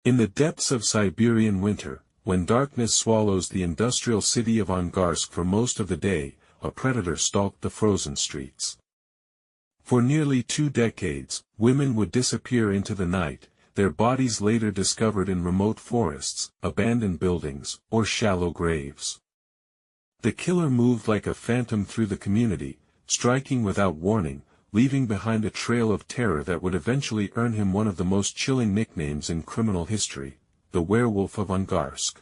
In the depths of Siberian winter, when darkness swallows the industrial city of Angarsk for most of the day, a predator stalked the frozen streets. For nearly 2 decades, women would disappear into the night, their bodies later discovered in remote forests, abandoned buildings, or shallow graves. The killer moved like a phantom through the community, striking without warning, leaving behind a trail of terror that would eventually earn him one of the most chilling nicknames in criminal history, the Werewolf of Angarsk.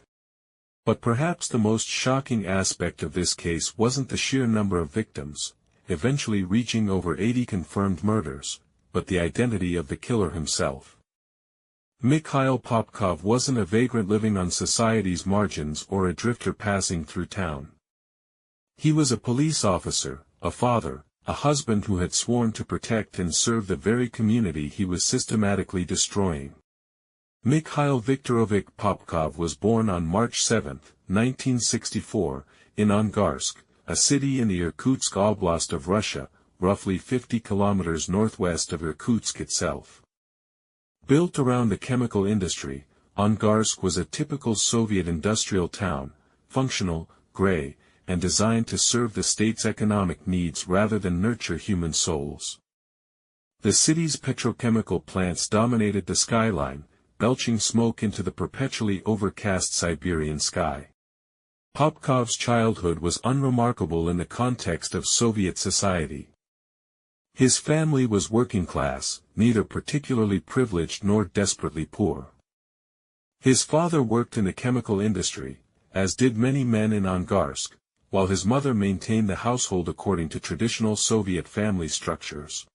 But perhaps the most shocking aspect of this case wasn't the sheer number of victims, eventually reaching over 80 confirmed murders, but the identity of the killer himself. Mikhail Popkov wasn't a vagrant living on society's margins or a drifter passing through town. He was a police officer, a father, a husband who had sworn to protect and serve the very community he was systematically destroying. Mikhail Viktorovich Popkov was born on March 7, 1964, in Angarsk, a city in the Irkutsk Oblast of Russia, roughly 50 kilometers northwest of Irkutsk itself. Built around the chemical industry, Angarsk was a typical Soviet industrial town, functional, gray, and designed to serve the state's economic needs rather than nurture human souls. The city's petrochemical plants dominated the skyline, belching smoke into the perpetually overcast Siberian sky. Popkov's childhood was unremarkable in the context of Soviet society. His family was working class, neither particularly privileged nor desperately poor. His father worked in the chemical industry, as did many men in Angarsk, while his mother maintained the household according to traditional Soviet family structures.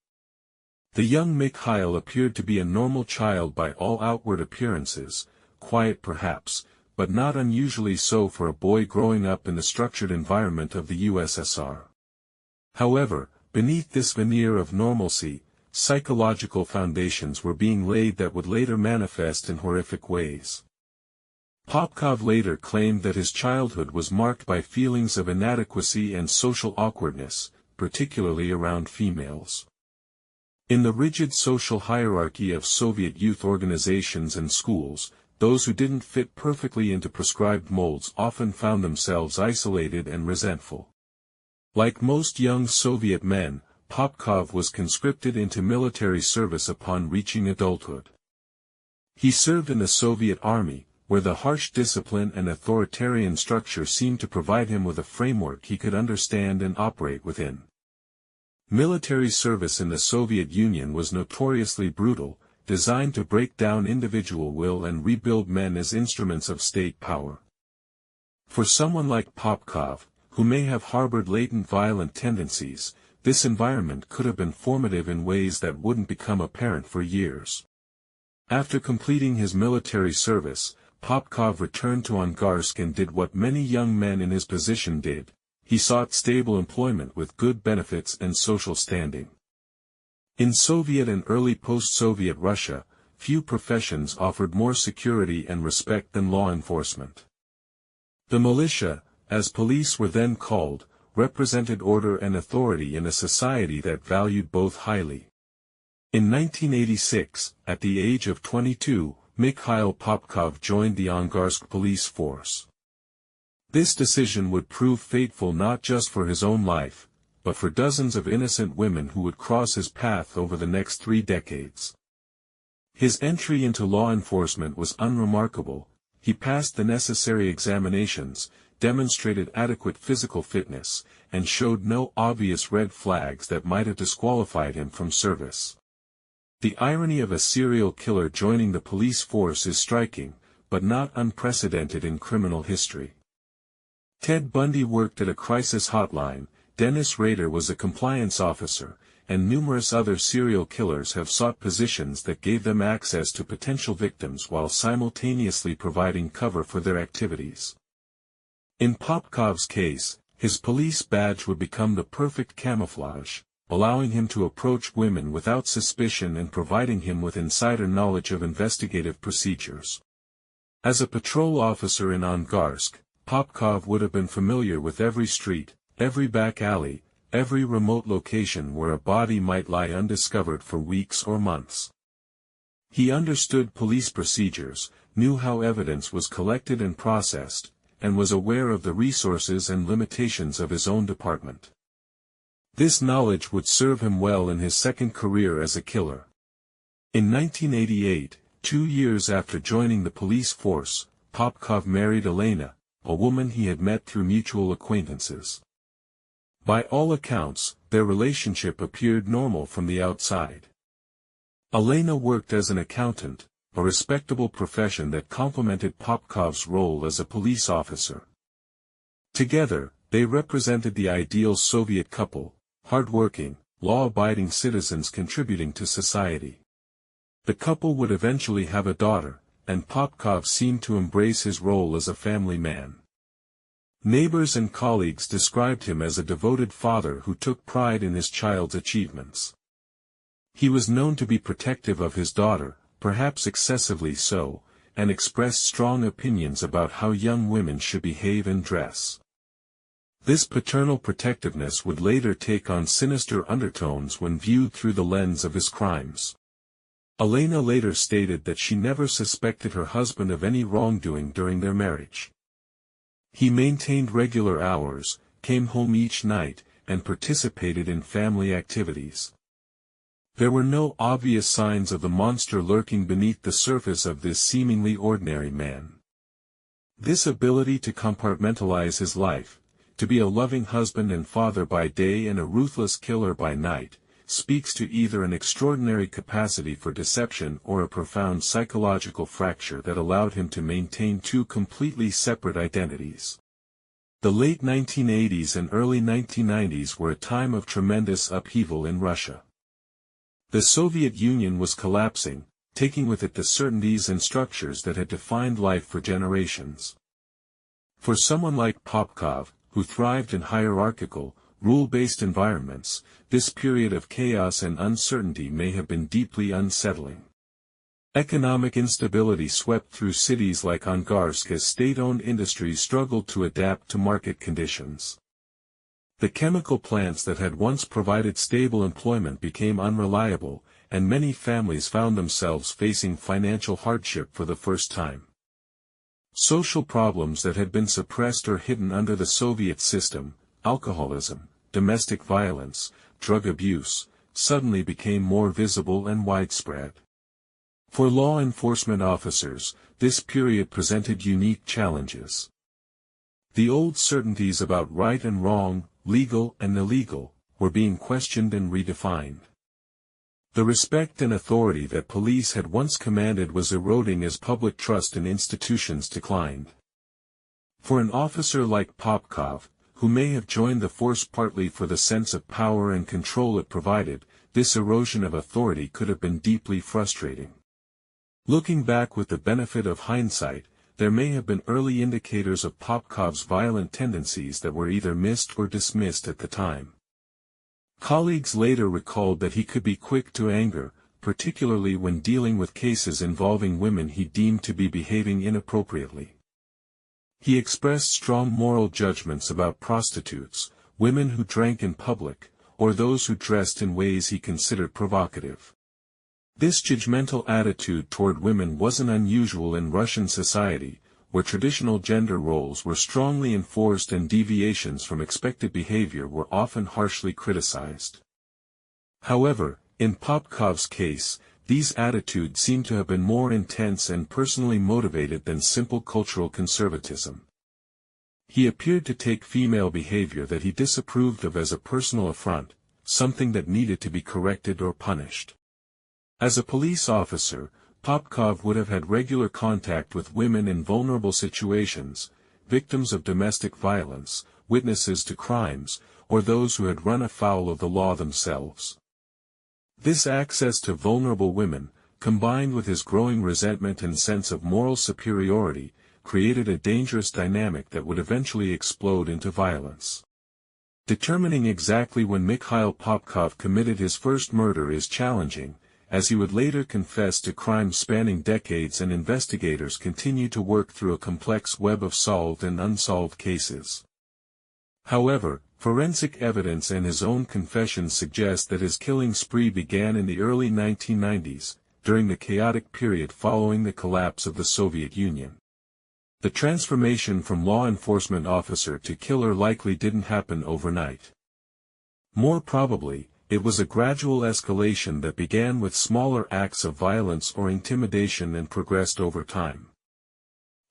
The young Mikhail appeared to be a normal child by all outward appearances, quiet perhaps, but not unusually so for a boy growing up in the structured environment of the USSR. However, beneath this veneer of normalcy, psychological foundations were being laid that would later manifest in horrific ways. Popkov later claimed that his childhood was marked by feelings of inadequacy and social awkwardness, particularly around females. In the rigid social hierarchy of Soviet youth organizations and schools, those who didn't fit perfectly into prescribed molds often found themselves isolated and resentful. Like most young Soviet men, Popkov was conscripted into military service upon reaching adulthood. He served in the Soviet army, where the harsh discipline and authoritarian structure seemed to provide him with a framework he could understand and operate within. Military service in the Soviet Union was notoriously brutal, designed to break down individual will and rebuild men as instruments of state power. For someone like Popkov, who may have harbored latent violent tendencies, this environment could have been formative in ways that wouldn't become apparent for years. After completing his military service, Popkov returned to Angarsk and did what many young men in his position did: he sought stable employment with good benefits and social standing. In Soviet and early post-Soviet Russia, few professions offered more security and respect than law enforcement. The militia, as police were then called, represented order and authority in a society that valued both highly. In 1986, at the age of 22, Mikhail Popkov joined the Angarsk police force. This decision would prove fateful not just for his own life, but for dozens of innocent women who would cross his path over the next 3 decades. His entry into law enforcement was unremarkable. He passed the necessary examinations, demonstrated adequate physical fitness, and showed no obvious red flags that might have disqualified him from service. The irony of a serial killer joining the police force is striking, but not unprecedented in criminal history. Ted Bundy worked at a crisis hotline, Dennis Rader was a compliance officer, and numerous other serial killers have sought positions that gave them access to potential victims while simultaneously providing cover for their activities. In Popkov's case, his police badge would become the perfect camouflage, allowing him to approach women without suspicion and providing him with insider knowledge of investigative procedures. As a patrol officer in Angarsk, Popkov would have been familiar with every street, every back alley, every remote location where a body might lie undiscovered for weeks or months. He understood police procedures, knew how evidence was collected and processed, and was aware of the resources and limitations of his own department. This knowledge would serve him well in his second career as a killer. In 1988, 2 years after joining the police force, Popkov married Elena, a woman he had met through mutual acquaintances. By all accounts, their relationship appeared normal from the outside. Elena worked as an accountant, a respectable profession that complemented Popkov's role as a police officer. Together, they represented the ideal Soviet couple, hard-working, law-abiding citizens contributing to society. The couple would eventually have a daughter, and Popkov seemed to embrace his role as a family man. Neighbors and colleagues described him as a devoted father who took pride in his child's achievements. He was known to be protective of his daughter, perhaps excessively so, and expressed strong opinions about how young women should behave and dress. This paternal protectiveness would later take on sinister undertones when viewed through the lens of his crimes. Elena later stated that she never suspected her husband of any wrongdoing during their marriage. He maintained regular hours, came home each night, and participated in family activities. There were no obvious signs of the monster lurking beneath the surface of this seemingly ordinary man. This ability to compartmentalize his life, to be a loving husband and father by day and a ruthless killer by night, speaks to either an extraordinary capacity for deception or a profound psychological fracture that allowed him to maintain two completely separate identities. The late 1980s and early 1990s were a time of tremendous upheaval in Russia. The Soviet Union was collapsing, taking with it the certainties and structures that had defined life for generations. For someone like Popkov, who thrived in hierarchical, rule-based environments, this period of chaos and uncertainty may have been deeply unsettling. Economic instability swept through cities like Angarsk as state-owned industries struggled to adapt to market conditions. The chemical plants that had once provided stable employment became unreliable, and many families found themselves facing financial hardship for the first time. Social problems that had been suppressed or hidden under the Soviet system, alcoholism, domestic violence, drug abuse, suddenly became more visible and widespread. For law enforcement officers, this period presented unique challenges. The old certainties about right and wrong, legal and illegal, were being questioned and redefined. The respect and authority that police had once commanded was eroding as public trust in institutions declined. For an officer like Popkov, who may have joined the force partly for the sense of power and control it provided, this erosion of authority could have been deeply frustrating. Looking back with the benefit of hindsight, there may have been early indicators of Popkov's violent tendencies that were either missed or dismissed at the time. Colleagues later recalled that he could be quick to anger, particularly when dealing with cases involving women he deemed to be behaving inappropriately. He expressed strong moral judgments about prostitutes, women who drank in public, or those who dressed in ways he considered provocative. This judgmental attitude toward women wasn't unusual in Russian society, where traditional gender roles were strongly enforced and deviations from expected behavior were often harshly criticized. However, in Popkov's case, these attitudes seem to have been more intense and personally motivated than simple cultural conservatism. He appeared to take female behavior that he disapproved of as a personal affront, something that needed to be corrected or punished. As a police officer, Popkov would have had regular contact with women in vulnerable situations, victims of domestic violence, witnesses to crimes, or those who had run afoul of the law themselves. This access to vulnerable women, combined with his growing resentment and sense of moral superiority, created a dangerous dynamic that would eventually explode into violence. Determining exactly when Mikhail Popkov committed his first murder is challenging, as he would later confess to crimes spanning decades and investigators continue to work through a complex web of solved and unsolved cases. However, forensic evidence and his own confessions suggest that his killing spree began in the early 1990s, during the chaotic period following the collapse of the Soviet Union. The transformation from law enforcement officer to killer likely didn't happen overnight. More probably, it was a gradual escalation that began with smaller acts of violence or intimidation and progressed over time.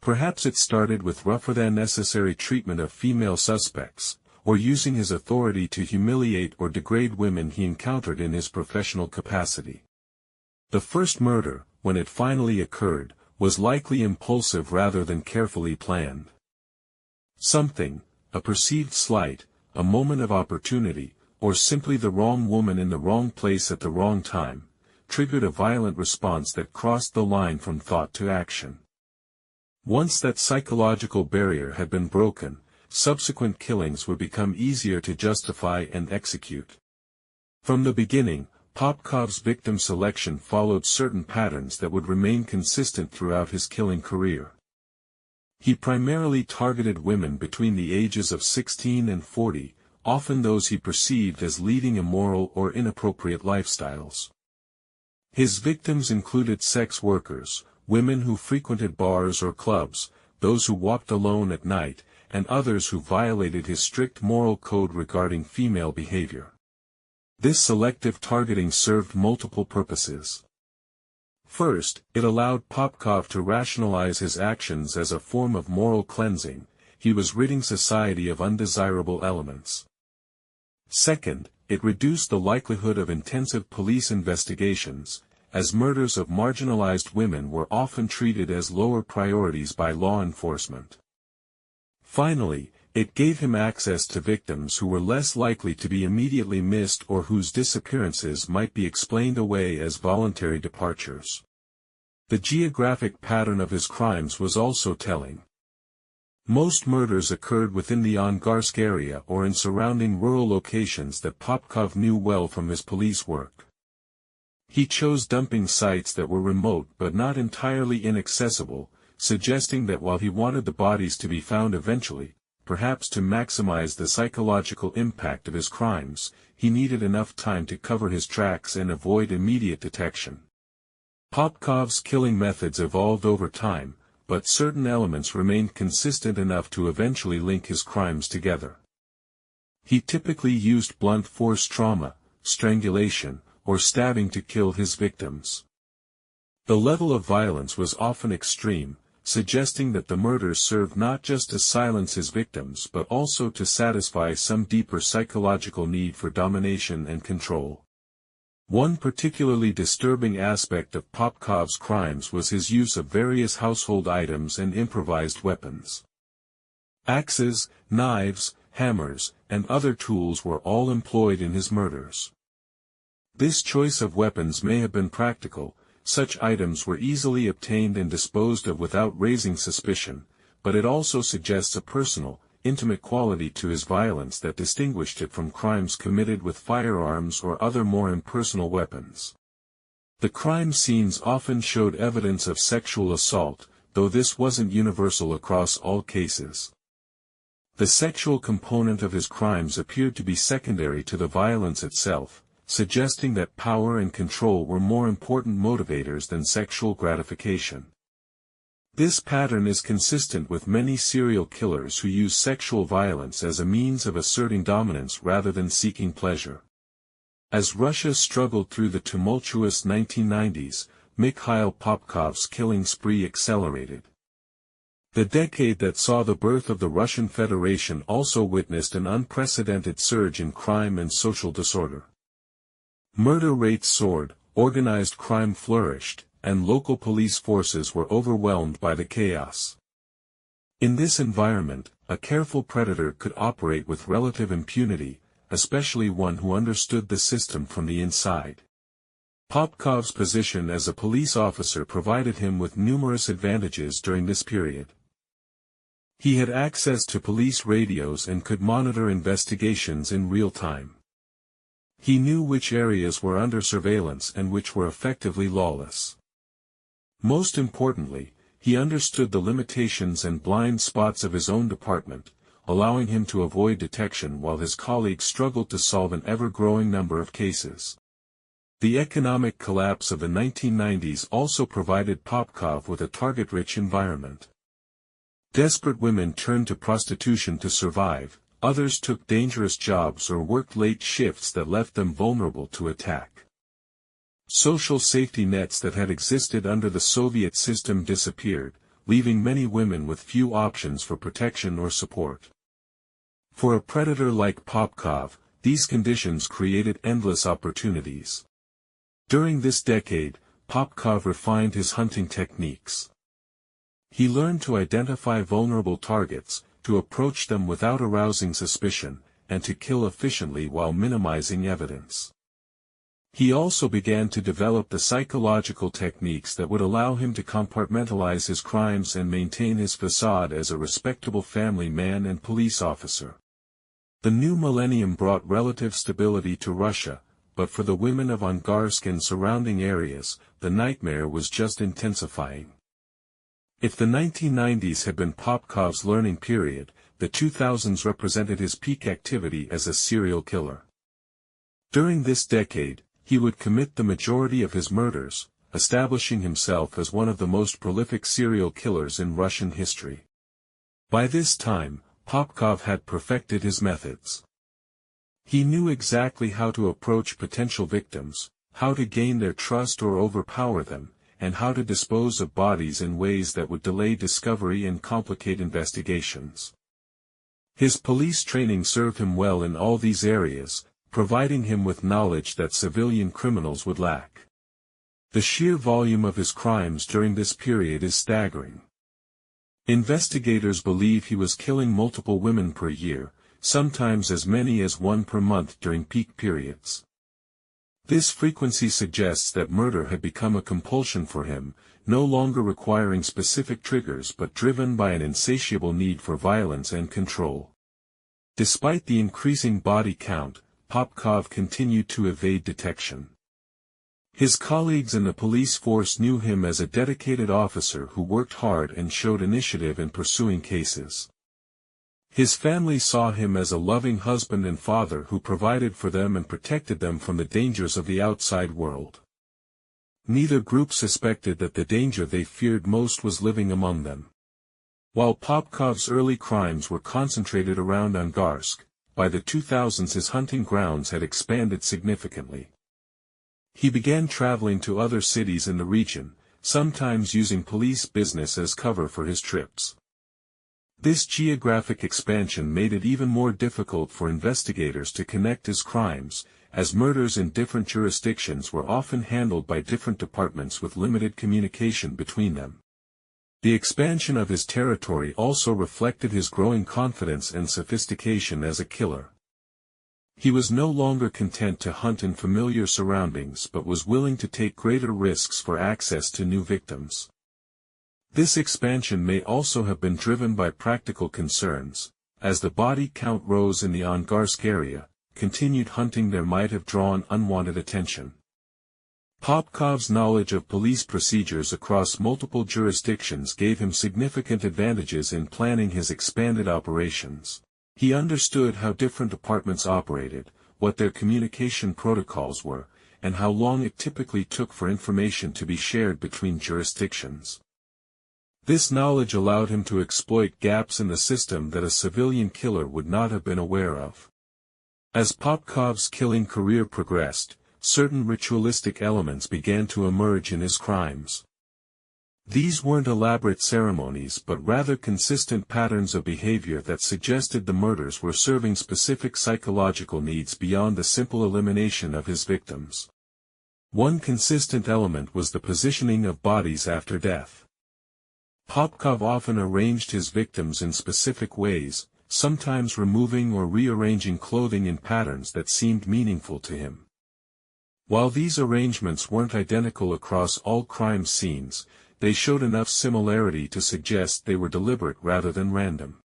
Perhaps it started with rougher-than-necessary treatment of female suspects, or using his authority to humiliate or degrade women he encountered in his professional capacity. The first murder, when it finally occurred, was likely impulsive rather than carefully planned. Something, a perceived slight, a moment of opportunity, or simply the wrong woman in the wrong place at the wrong time, triggered a violent response that crossed the line from thought to action. Once that psychological barrier had been broken, subsequent killings would become easier to justify and execute. From the beginning, Popkov's victim selection followed certain patterns that would remain consistent throughout his killing career. He primarily targeted women between the ages of 16 and 40, often those he perceived as leading immoral or inappropriate lifestyles. His victims included sex workers, women who frequented bars or clubs, those who walked alone at night, and others who violated his strict moral code regarding female behavior. This selective targeting served multiple purposes. First, it allowed Popkov to rationalize his actions as a form of moral cleansing. He was ridding society of undesirable elements. Second, it reduced the likelihood of intensive police investigations, as murders of marginalized women were often treated as lower priorities by law enforcement. Finally, it gave him access to victims who were less likely to be immediately missed or whose disappearances might be explained away as voluntary departures. The geographic pattern of his crimes was also telling. Most murders occurred within the Angarsk area or in surrounding rural locations that Popkov knew well from his police work. He chose dumping sites that were remote but not entirely inaccessible, suggesting that while he wanted the bodies to be found eventually, perhaps to maximize the psychological impact of his crimes, he needed enough time to cover his tracks and avoid immediate detection. Popkov's killing methods evolved over time, but certain elements remained consistent enough to eventually link his crimes together. He typically used blunt force trauma, strangulation, or stabbing to kill his victims. The level of violence was often extreme, suggesting that the murders served not just to silence his victims but also to satisfy some deeper psychological need for domination and control. One particularly disturbing aspect of Popkov's crimes was his use of various household items and improvised weapons. Axes, knives, hammers, and other tools were all employed in his murders. This choice of weapons may have been practical. Such items were easily obtained and disposed of without raising suspicion, but it also suggests a personal, intimate quality to his violence that distinguished it from crimes committed with firearms or other more impersonal weapons. The crime scenes often showed evidence of sexual assault, though this wasn't universal across all cases. The sexual component of his crimes appeared to be secondary to the violence itself, suggesting that power and control were more important motivators than sexual gratification. This pattern is consistent with many serial killers who use sexual violence as a means of asserting dominance rather than seeking pleasure. As Russia struggled through the tumultuous 1990s, Mikhail Popkov's killing spree accelerated. The decade that saw the birth of the Russian Federation also witnessed an unprecedented surge in crime and social disorder. Murder rates soared, organized crime flourished, and local police forces were overwhelmed by the chaos. In this environment, a careful predator could operate with relative impunity, especially one who understood the system from the inside. Popkov's position as a police officer provided him with numerous advantages during this period. He had access to police radios and could monitor investigations in real time. He knew which areas were under surveillance and which were effectively lawless. Most importantly, he understood the limitations and blind spots of his own department, allowing him to avoid detection while his colleagues struggled to solve an ever-growing number of cases. The economic collapse of the 1990s also provided Popkov with a target-rich environment. Desperate women turned to prostitution to survive, others took dangerous jobs or worked late shifts that left them vulnerable to attack. Social safety nets that had existed under the Soviet system disappeared, leaving many women with few options for protection or support. For a predator like Popkov, these conditions created endless opportunities. During this decade, Popkov refined his hunting techniques. He learned to identify vulnerable targets, to approach them without arousing suspicion, and to kill efficiently while minimizing evidence. He also began to develop the psychological techniques that would allow him to compartmentalize his crimes and maintain his facade as a respectable family man and police officer. The new millennium brought relative stability to Russia, but for the women of Angarsk and surrounding areas, the nightmare was just intensifying. If the 1990s had been Popkov's learning period, the 2000s represented his peak activity as a serial killer. During this decade, he would commit the majority of his murders, establishing himself as one of the most prolific serial killers in Russian history. By this time, Popkov had perfected his methods. He knew exactly how to approach potential victims, how to gain their trust or overpower them, and how to dispose of bodies in ways that would delay discovery and complicate investigations. His police training served him well in all these areas, providing him with knowledge that civilian criminals would lack. The sheer volume of his crimes during this period is staggering. Investigators believe he was killing multiple women per year, sometimes as many as one per month during peak periods. This frequency suggests that murder had become a compulsion for him, no longer requiring specific triggers but driven by an insatiable need for violence and control. Despite the increasing body count, Popkov continued to evade detection. His colleagues in the police force knew him as a dedicated officer who worked hard and showed initiative in pursuing cases. His family saw him as a loving husband and father who provided for them and protected them from the dangers of the outside world. Neither group suspected that the danger they feared most was living among them. While Popkov's early crimes were concentrated around Angarsk, by the 2000s his hunting grounds had expanded significantly. He began traveling to other cities in the region, sometimes using police business as cover for his trips. This geographic expansion made it even more difficult for investigators to connect his crimes, as murders in different jurisdictions were often handled by different departments with limited communication between them. The expansion of his territory also reflected his growing confidence and sophistication as a killer. He was no longer content to hunt in familiar surroundings but was willing to take greater risks for access to new victims. This expansion may also have been driven by practical concerns. As the body count rose in the Angarsk area, continued hunting there might have drawn unwanted attention. Popkov's knowledge of police procedures across multiple jurisdictions gave him significant advantages in planning his expanded operations. He understood how different departments operated, what their communication protocols were, and how long it typically took for information to be shared between jurisdictions. This knowledge allowed him to exploit gaps in the system that a civilian killer would not have been aware of. As Popkov's killing career progressed, certain ritualistic elements began to emerge in his crimes. These weren't elaborate ceremonies but rather consistent patterns of behavior that suggested the murders were serving specific psychological needs beyond the simple elimination of his victims. One consistent element was the positioning of bodies after death. Popkov often arranged his victims in specific ways, sometimes removing or rearranging clothing in patterns that seemed meaningful to him. While these arrangements weren't identical across all crime scenes, they showed enough similarity to suggest they were deliberate rather than random.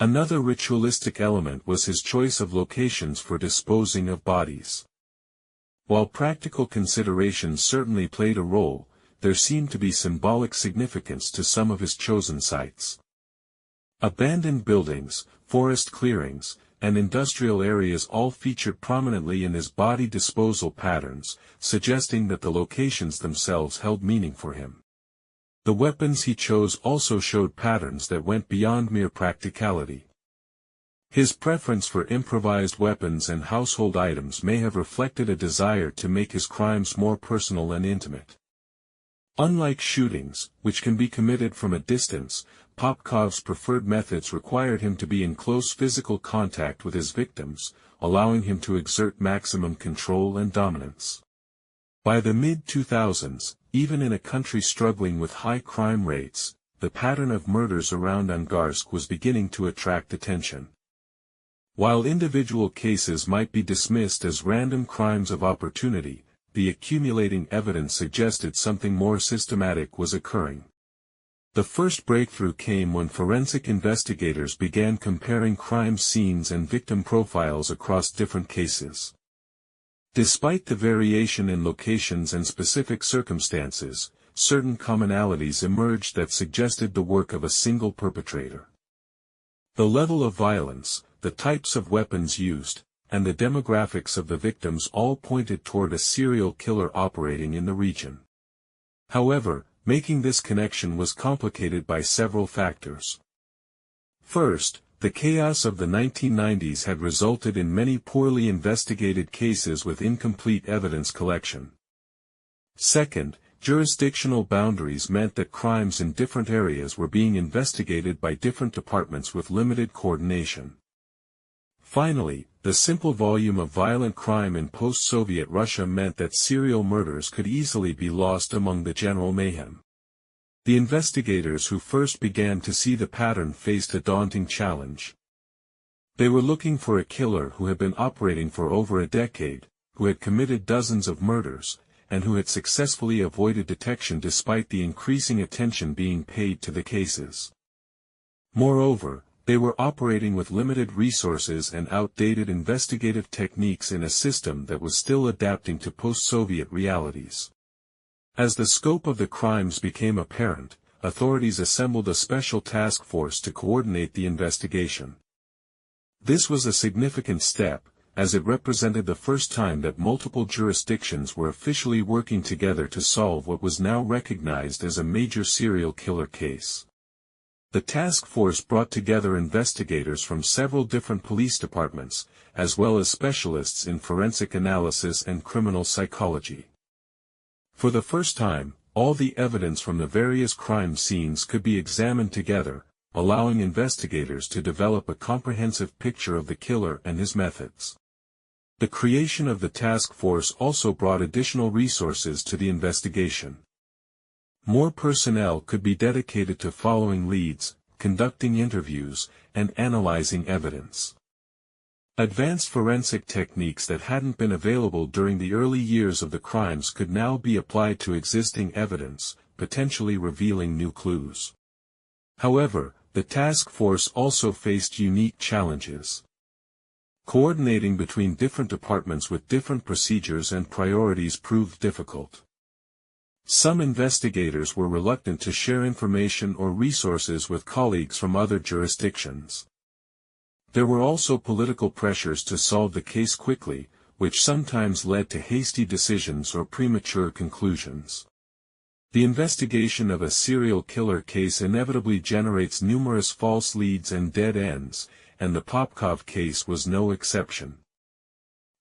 Another ritualistic element was his choice of locations for disposing of bodies. While practical considerations certainly played a role, there seemed to be symbolic significance to some of his chosen sites. Abandoned buildings, forest clearings, and industrial areas all featured prominently in his body disposal patterns, suggesting that the locations themselves held meaning for him. The weapons he chose also showed patterns that went beyond mere practicality. His preference for improvised weapons and household items may have reflected a desire to make his crimes more personal and intimate. Unlike shootings, which can be committed from a distance, Popkov's preferred methods required him to be in close physical contact with his victims, allowing him to exert maximum control and dominance. By the mid-2000s, even in a country struggling with high crime rates, the pattern of murders around Angarsk was beginning to attract attention. While individual cases might be dismissed as random crimes of opportunity, the accumulating evidence suggested something more systematic was occurring. The first breakthrough came when forensic investigators began comparing crime scenes and victim profiles across different cases. Despite the variation in locations and specific circumstances, certain commonalities emerged that suggested the work of a single perpetrator. The level of violence, the types of weapons used, and the demographics of the victims all pointed toward a serial killer operating in the region. However, making this connection was complicated by several factors. First, the chaos of the 1990s had resulted in many poorly investigated cases with incomplete evidence collection. Second, jurisdictional boundaries meant that crimes in different areas were being investigated by different departments with limited coordination. Finally, the simple volume of violent crime in post-Soviet Russia meant that serial murders could easily be lost among the general mayhem. The investigators who first began to see the pattern faced a daunting challenge. They were looking for a killer who had been operating for over a decade, who had committed dozens of murders, and who had successfully avoided detection despite the increasing attention being paid to the cases. Moreover, they were operating with limited resources and outdated investigative techniques in a system that was still adapting to post-Soviet realities. As the scope of the crimes became apparent, authorities assembled a special task force to coordinate the investigation. This was a significant step, as it represented the first time that multiple jurisdictions were officially working together to solve what was now recognized as a major serial killer case. The task force brought together investigators from several different police departments, as well as specialists in forensic analysis and criminal psychology. For the first time, all the evidence from the various crime scenes could be examined together, allowing investigators to develop a comprehensive picture of the killer and his methods. The creation of the task force also brought additional resources to the investigation. More personnel could be dedicated to following leads, conducting interviews, and analyzing evidence. Advanced forensic techniques that hadn't been available during the early years of the crimes could now be applied to existing evidence, potentially revealing new clues. However, the task force also faced unique challenges. Coordinating between different departments with different procedures and priorities proved difficult. Some investigators were reluctant to share information or resources with colleagues from other jurisdictions. There were also political pressures to solve the case quickly, which sometimes led to hasty decisions or premature conclusions. The investigation of a serial killer case inevitably generates numerous false leads and dead ends, and the Popkov case was no exception.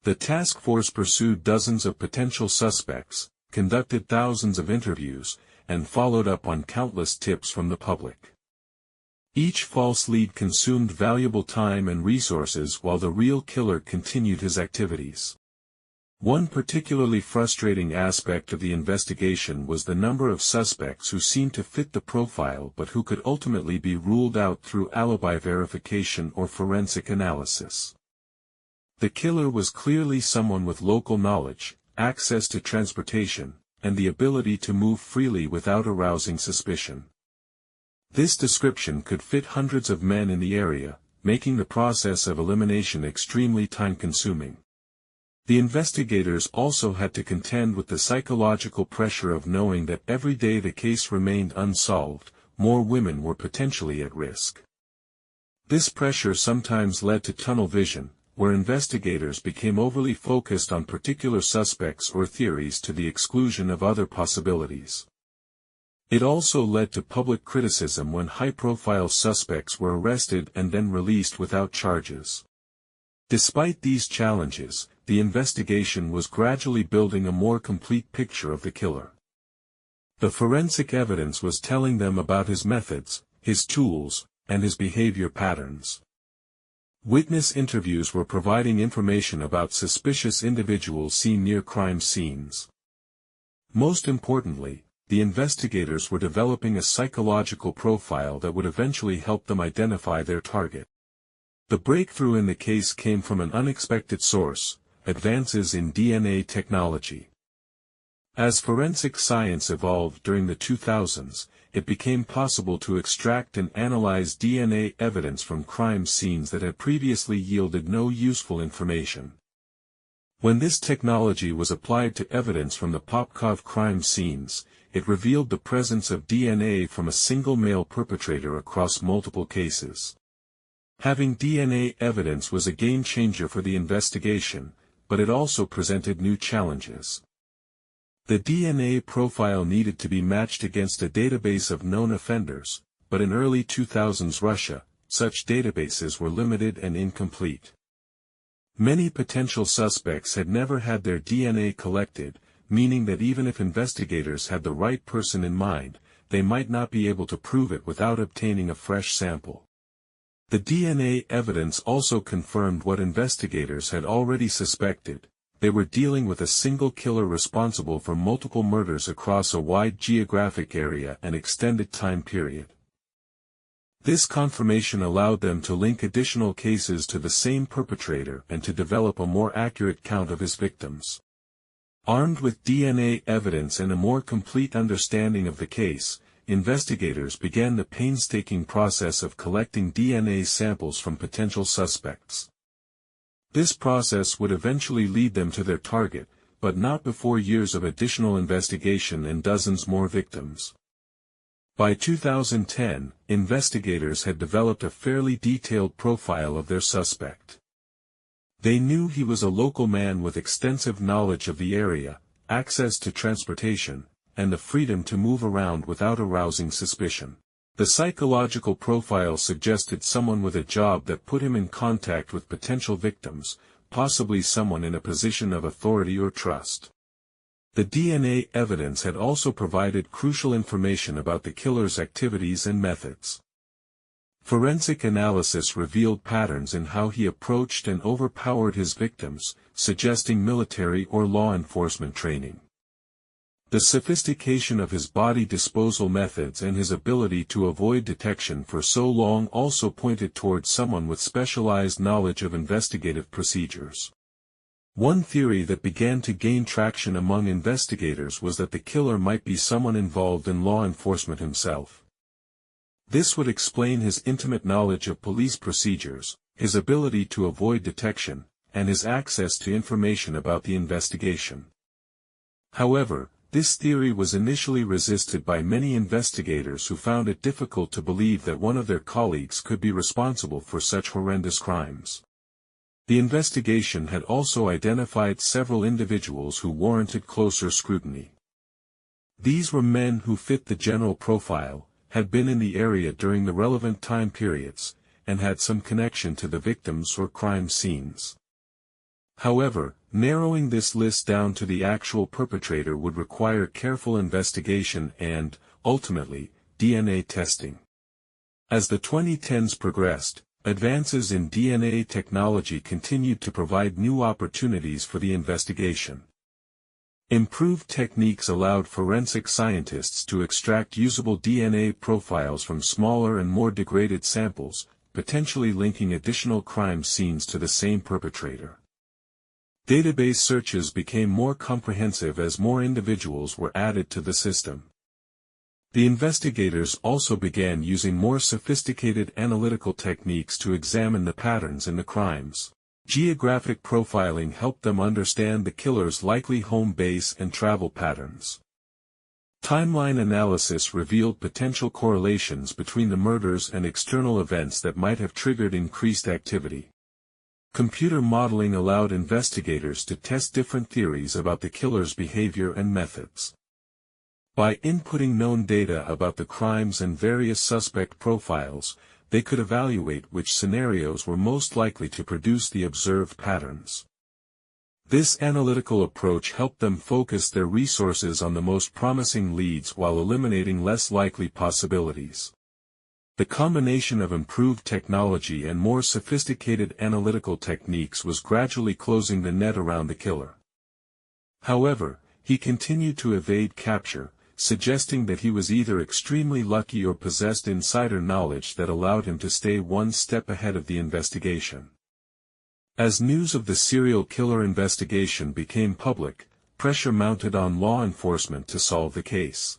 The task force pursued dozens of potential suspects, conducted thousands of interviews, and followed up on countless tips from the public. Each false lead consumed valuable time and resources while the real killer continued his activities. One particularly frustrating aspect of the investigation was the number of suspects who seemed to fit the profile but who could ultimately be ruled out through alibi verification or forensic analysis. The killer was clearly someone with local knowledge, access to transportation, and the ability to move freely without arousing suspicion. This description could fit hundreds of men in the area, making the process of elimination extremely time-consuming. The investigators also had to contend with the psychological pressure of knowing that every day the case remained unsolved, more women were potentially at risk. This pressure sometimes led to tunnel vision, where investigators became overly focused on particular suspects or theories to the exclusion of other possibilities. It also led to public criticism when high-profile suspects were arrested and then released without charges. Despite these challenges, the investigation was gradually building a more complete picture of the killer. The forensic evidence was telling them about his methods, his tools, and his behavior patterns. Witness interviews were providing information about suspicious individuals seen near crime scenes. Most importantly, the investigators were developing a psychological profile that would eventually help them identify their target. The breakthrough in the case came from an unexpected source: advances in DNA technology. As forensic science evolved during the 2000s, it became possible to extract and analyze DNA evidence from crime scenes that had previously yielded no useful information. When this technology was applied to evidence from the Popkov crime scenes, it revealed the presence of DNA from a single male perpetrator across multiple cases. Having DNA evidence was a game-changer for the investigation, but it also presented new challenges. The DNA profile needed to be matched against a database of known offenders, but in early 2000s Russia, such databases were limited and incomplete. Many potential suspects had never had their DNA collected, meaning that even if investigators had the right person in mind, they might not be able to prove it without obtaining a fresh sample. The DNA evidence also confirmed what investigators had already suspected: they were dealing with a single killer responsible for multiple murders across a wide geographic area and extended time period. This confirmation allowed them to link additional cases to the same perpetrator and to develop a more accurate count of his victims. Armed with DNA evidence and a more complete understanding of the case, investigators began the painstaking process of collecting DNA samples from potential suspects. This process would eventually lead them to their target, but not before years of additional investigation and dozens more victims. By 2010, investigators had developed a fairly detailed profile of their suspect. They knew he was a local man with extensive knowledge of the area, access to transportation, and the freedom to move around without arousing suspicion. The psychological profile suggested someone with a job that put him in contact with potential victims, possibly someone in a position of authority or trust. The DNA evidence had also provided crucial information about the killer's activities and methods. Forensic analysis revealed patterns in how he approached and overpowered his victims, suggesting military or law enforcement training. The sophistication of his body disposal methods and his ability to avoid detection for so long also pointed towards someone with specialized knowledge of investigative procedures. One theory that began to gain traction among investigators was that the killer might be someone involved in law enforcement himself. This would explain his intimate knowledge of police procedures, his ability to avoid detection, and his access to information about the investigation. However, this theory was initially resisted by many investigators who found it difficult to believe that one of their colleagues could be responsible for such horrendous crimes. The investigation had also identified several individuals who warranted closer scrutiny. These were men who fit the general profile, had been in the area during the relevant time periods, and had some connection to the victims or crime scenes. However, narrowing this list down to the actual perpetrator would require careful investigation and, ultimately, DNA testing. As the 2010s progressed, advances in DNA technology continued to provide new opportunities for the investigation. Improved techniques allowed forensic scientists to extract usable DNA profiles from smaller and more degraded samples, potentially linking additional crime scenes to the same perpetrator. Database searches became more comprehensive as more individuals were added to the system. The investigators also began using more sophisticated analytical techniques to examine the patterns in the crimes. Geographic profiling helped them understand the killer's likely home base and travel patterns. Timeline analysis revealed potential correlations between the murders and external events that might have triggered increased activity. Computer modeling allowed investigators to test different theories about the killer's behavior and methods. By inputting known data about the crimes and various suspect profiles, they could evaluate which scenarios were most likely to produce the observed patterns. This analytical approach helped them focus their resources on the most promising leads while eliminating less likely possibilities. The combination of improved technology and more sophisticated analytical techniques was gradually closing the net around the killer. However, he continued to evade capture, suggesting that he was either extremely lucky or possessed insider knowledge that allowed him to stay one step ahead of the investigation. As news of the serial killer investigation became public, pressure mounted on law enforcement to solve the case.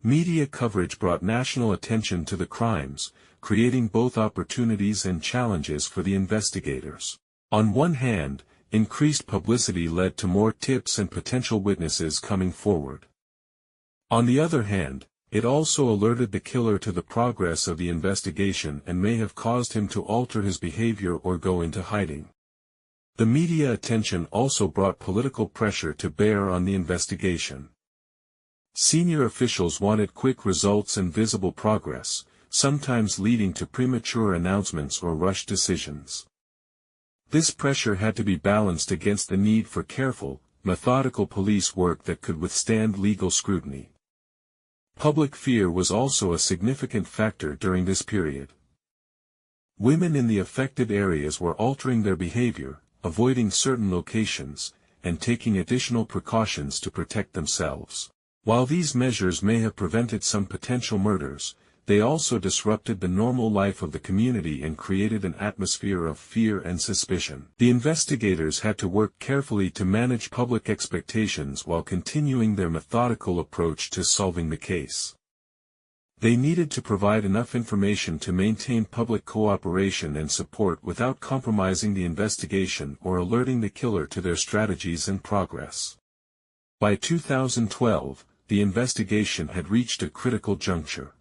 Media coverage brought national attention to the crimes, creating both opportunities and challenges for the investigators. On one hand, increased publicity led to more tips and potential witnesses coming forward. On the other hand, it also alerted the killer to the progress of the investigation and may have caused him to alter his behavior or go into hiding. The media attention also brought political pressure to bear on the investigation. Senior officials wanted quick results and visible progress, sometimes leading to premature announcements or rushed decisions. This pressure had to be balanced against the need for careful, methodical police work that could withstand legal scrutiny. Public fear was also a significant factor during this period. Women in the affected areas were altering their behavior, avoiding certain locations, and taking additional precautions to protect themselves. While these measures may have prevented some potential murders, they also disrupted the normal life of the community and created an atmosphere of fear and suspicion. The investigators had to work carefully to manage public expectations while continuing their methodical approach to solving the case. They needed to provide enough information to maintain public cooperation and support without compromising the investigation or alerting the killer to their strategies and progress. By 2012, the investigation had reached a critical juncture.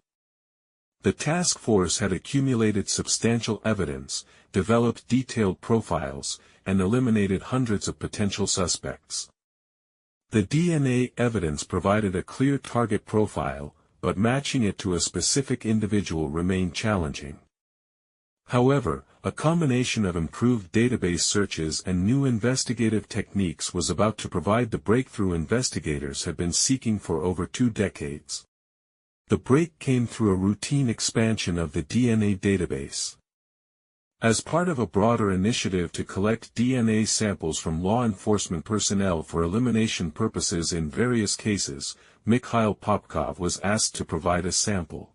The task force had accumulated substantial evidence, developed detailed profiles, and eliminated hundreds of potential suspects. The DNA evidence provided a clear target profile, but matching it to a specific individual remained challenging. However, a combination of improved database searches and new investigative techniques was about to provide the breakthrough investigators had been seeking for over 2 decades. The break came through a routine expansion of the DNA database. As part of a broader initiative to collect DNA samples from law enforcement personnel for elimination purposes in various cases, Mikhail Popkov was asked to provide a sample.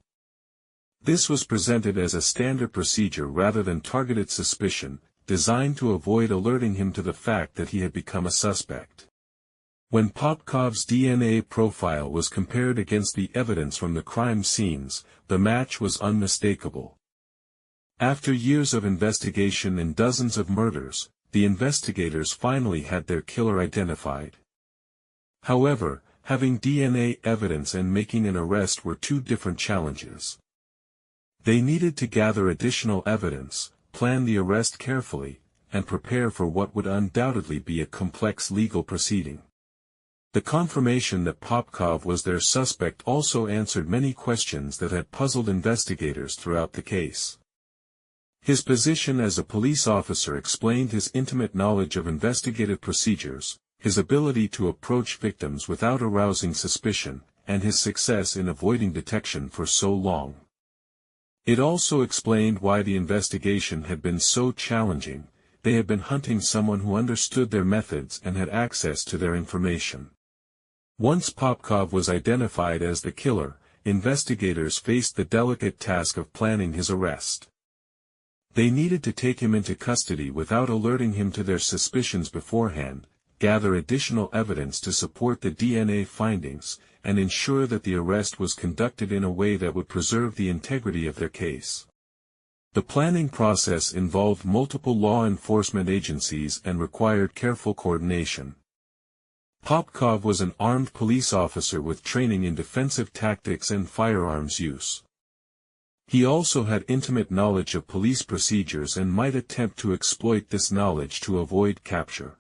This was presented as a standard procedure rather than targeted suspicion, designed to avoid alerting him to the fact that he had become a suspect. When Popkov's DNA profile was compared against the evidence from the crime scenes, the match was unmistakable. After years of investigation and dozens of murders, the investigators finally had their killer identified. However, having DNA evidence and making an arrest were 2 different challenges. They needed to gather additional evidence, plan the arrest carefully, and prepare for what would undoubtedly be a complex legal proceeding. The confirmation that Popkov was their suspect also answered many questions that had puzzled investigators throughout the case. His position as a police officer explained his intimate knowledge of investigative procedures, his ability to approach victims without arousing suspicion, and his success in avoiding detection for so long. It also explained why the investigation had been so challenging. They had been hunting someone who understood their methods and had access to their information. Once Popkov was identified as the killer, investigators faced the delicate task of planning his arrest. They needed to take him into custody without alerting him to their suspicions beforehand, gather additional evidence to support the DNA findings, and ensure that the arrest was conducted in a way that would preserve the integrity of their case. The planning process involved multiple law enforcement agencies and required careful coordination. Popkov was an armed police officer with training in defensive tactics and firearms use. He also had intimate knowledge of police procedures and might attempt to exploit this knowledge to avoid capture.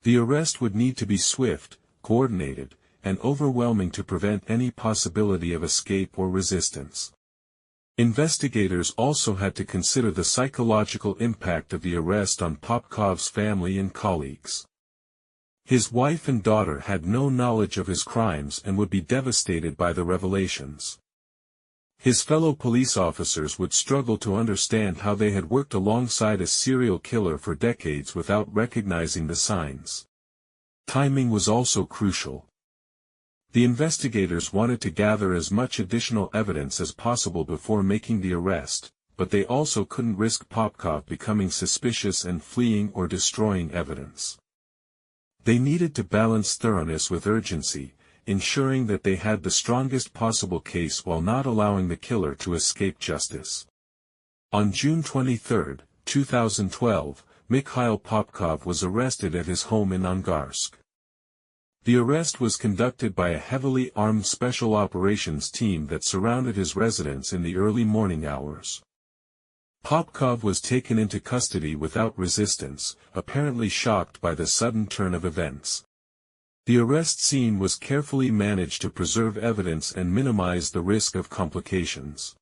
The arrest would need to be swift, coordinated, and overwhelming to prevent any possibility of escape or resistance. Investigators also had to consider the psychological impact of the arrest on Popkov's family and colleagues. His wife and daughter had no knowledge of his crimes and would be devastated by the revelations. His fellow police officers would struggle to understand how they had worked alongside a serial killer for decades without recognizing the signs. Timing was also crucial. The investigators wanted to gather as much additional evidence as possible before making the arrest, but they also couldn't risk Popkov becoming suspicious and fleeing or destroying evidence. They needed to balance thoroughness with urgency, ensuring that they had the strongest possible case while not allowing the killer to escape justice. On June 23, 2012, Mikhail Popkov was arrested at his home in Angarsk. The arrest was conducted by a heavily armed special operations team that surrounded his residence in the early morning hours. Popkov was taken into custody without resistance, apparently shocked by the sudden turn of events. The arrest scene was carefully managed to preserve evidence and minimize the risk of complications.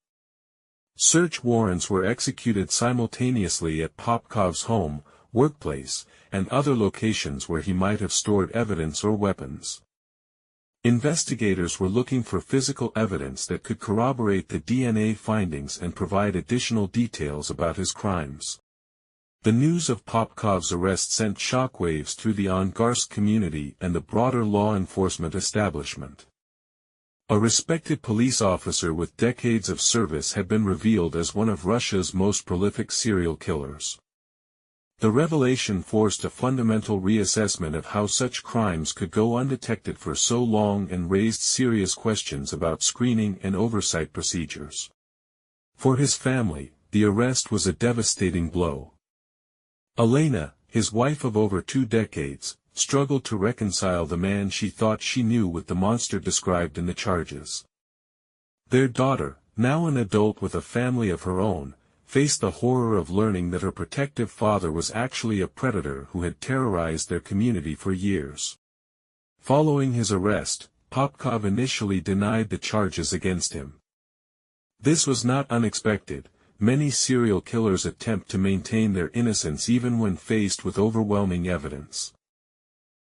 Search warrants were executed simultaneously at Popkov's home, workplace, and other locations where he might have stored evidence or weapons. Investigators were looking for physical evidence that could corroborate the DNA findings and provide additional details about his crimes. The news of Popkov's arrest sent shockwaves through the Angarsk community and the broader law enforcement establishment. A respected police officer with decades of service had been revealed as one of Russia's most prolific serial killers. The revelation forced a fundamental reassessment of how such crimes could go undetected for so long and raised serious questions about screening and oversight procedures. For his family, the arrest was a devastating blow. Elena, his wife of over 2 decades, struggled to reconcile the man she thought she knew with the monster described in the charges. Their daughter, now an adult with a family of her own, faced the horror of learning that her protective father was actually a predator who had terrorized their community for years. Following his arrest, Popkov initially denied the charges against him. This was not unexpected. Many serial killers attempt to maintain their innocence even when faced with overwhelming evidence.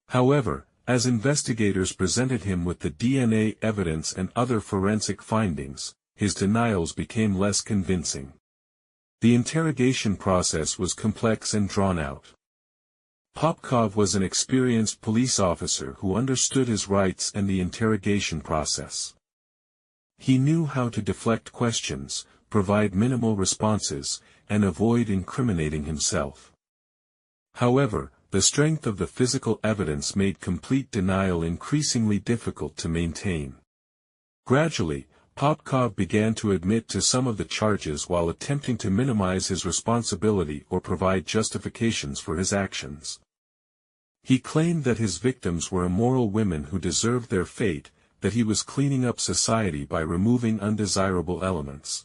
However, as investigators presented him with the DNA evidence and other forensic findings, his denials became less convincing. The interrogation process was complex and drawn out. Popkov was an experienced police officer who understood his rights and the interrogation process. He knew how to deflect questions, provide minimal responses, and avoid incriminating himself. However, the strength of the physical evidence made complete denial increasingly difficult to maintain. Gradually, Popkov began to admit to some of the charges while attempting to minimize his responsibility or provide justifications for his actions. He claimed that his victims were immoral women who deserved their fate, that he was cleaning up society by removing undesirable elements.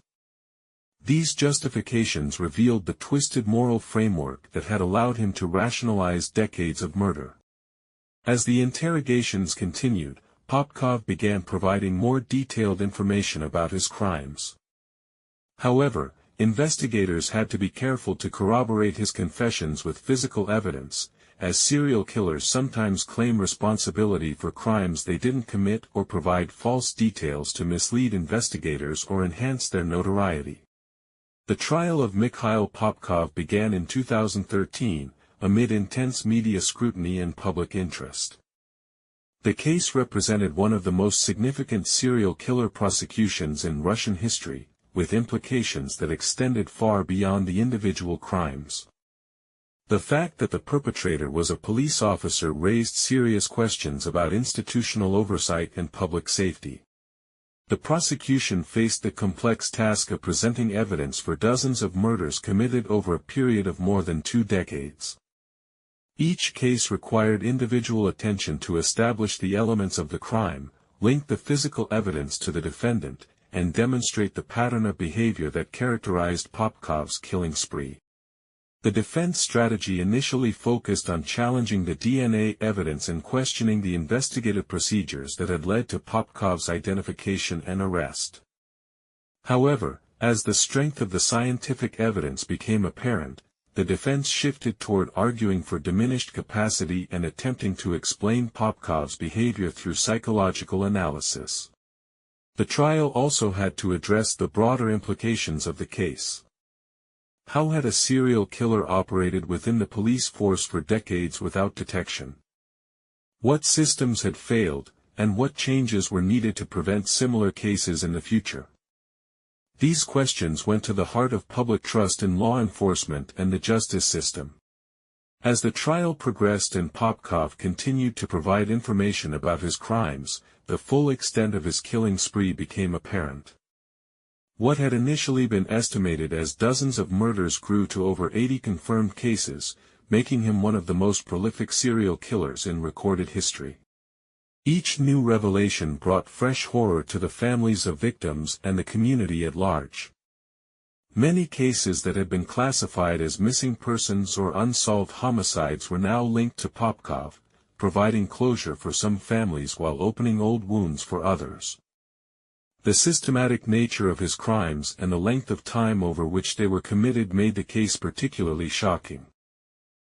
These justifications revealed the twisted moral framework that had allowed him to rationalize decades of murder. As the interrogations continued, Popkov began providing more detailed information about his crimes. However, investigators had to be careful to corroborate his confessions with physical evidence, as serial killers sometimes claim responsibility for crimes they didn't commit or provide false details to mislead investigators or enhance their notoriety. The trial of Mikhail Popkov began in 2013, amid intense media scrutiny and public interest. The case represented one of the most significant serial killer prosecutions in Russian history, with implications that extended far beyond the individual crimes. The fact that the perpetrator was a police officer raised serious questions about institutional oversight and public safety. The prosecution faced the complex task of presenting evidence for dozens of murders committed over a period of more than 2 decades. Each case required individual attention to establish the elements of the crime, link the physical evidence to the defendant, and demonstrate the pattern of behavior that characterized Popkov's killing spree. The defense strategy initially focused on challenging the DNA evidence and questioning the investigative procedures that had led to Popkov's identification and arrest. However, as the strength of the scientific evidence became apparent, the defense shifted toward arguing for diminished capacity and attempting to explain Popkov's behavior through psychological analysis. The trial also had to address the broader implications of the case. How had a serial killer operated within the police force for decades without detection? What systems had failed, and what changes were needed to prevent similar cases in the future? These questions went to the heart of public trust in law enforcement and the justice system. As the trial progressed and Popkov continued to provide information about his crimes, the full extent of his killing spree became apparent. What had initially been estimated as dozens of murders grew to over 80 confirmed cases, making him one of the most prolific serial killers in recorded history. Each new revelation brought fresh horror to the families of victims and the community at large. Many cases that had been classified as missing persons or unsolved homicides were now linked to Popkov, providing closure for some families while opening old wounds for others. The systematic nature of his crimes and the length of time over which they were committed made the case particularly shocking.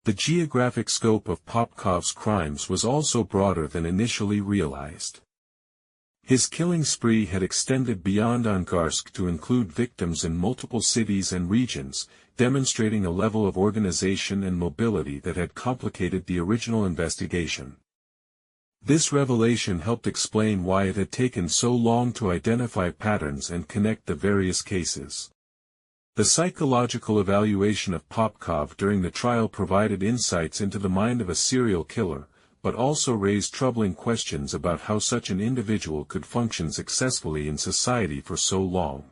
The geographic scope of Popkov's crimes was also broader than initially realized. His killing spree had extended beyond Angarsk to include victims in multiple cities and regions, demonstrating a level of organization and mobility that had complicated the original investigation. This revelation helped explain why it had taken so long to identify patterns and connect the various cases. The psychological evaluation of Popkov during the trial provided insights into the mind of a serial killer, but also raised troubling questions about how such an individual could function successfully in society for so long.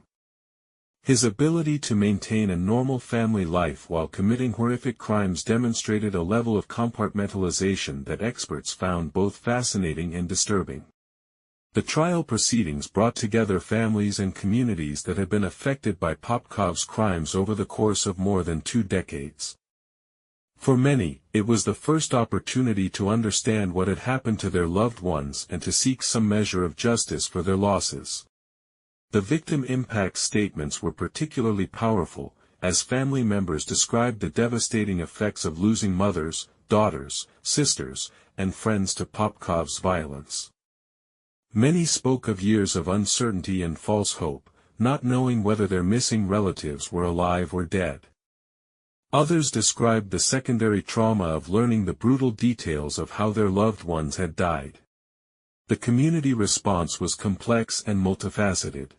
His ability to maintain a normal family life while committing horrific crimes demonstrated a level of compartmentalization that experts found both fascinating and disturbing. The trial proceedings brought together families and communities that had been affected by Popkov's crimes over the course of more than 2 decades. For many, it was the first opportunity to understand what had happened to their loved ones and to seek some measure of justice for their losses. The victim impact statements were particularly powerful, as family members described the devastating effects of losing mothers, daughters, sisters, and friends to Popkov's violence. Many spoke of years of uncertainty and false hope, not knowing whether their missing relatives were alive or dead. Others described the secondary trauma of learning the brutal details of how their loved ones had died. The community response was complex and multifaceted.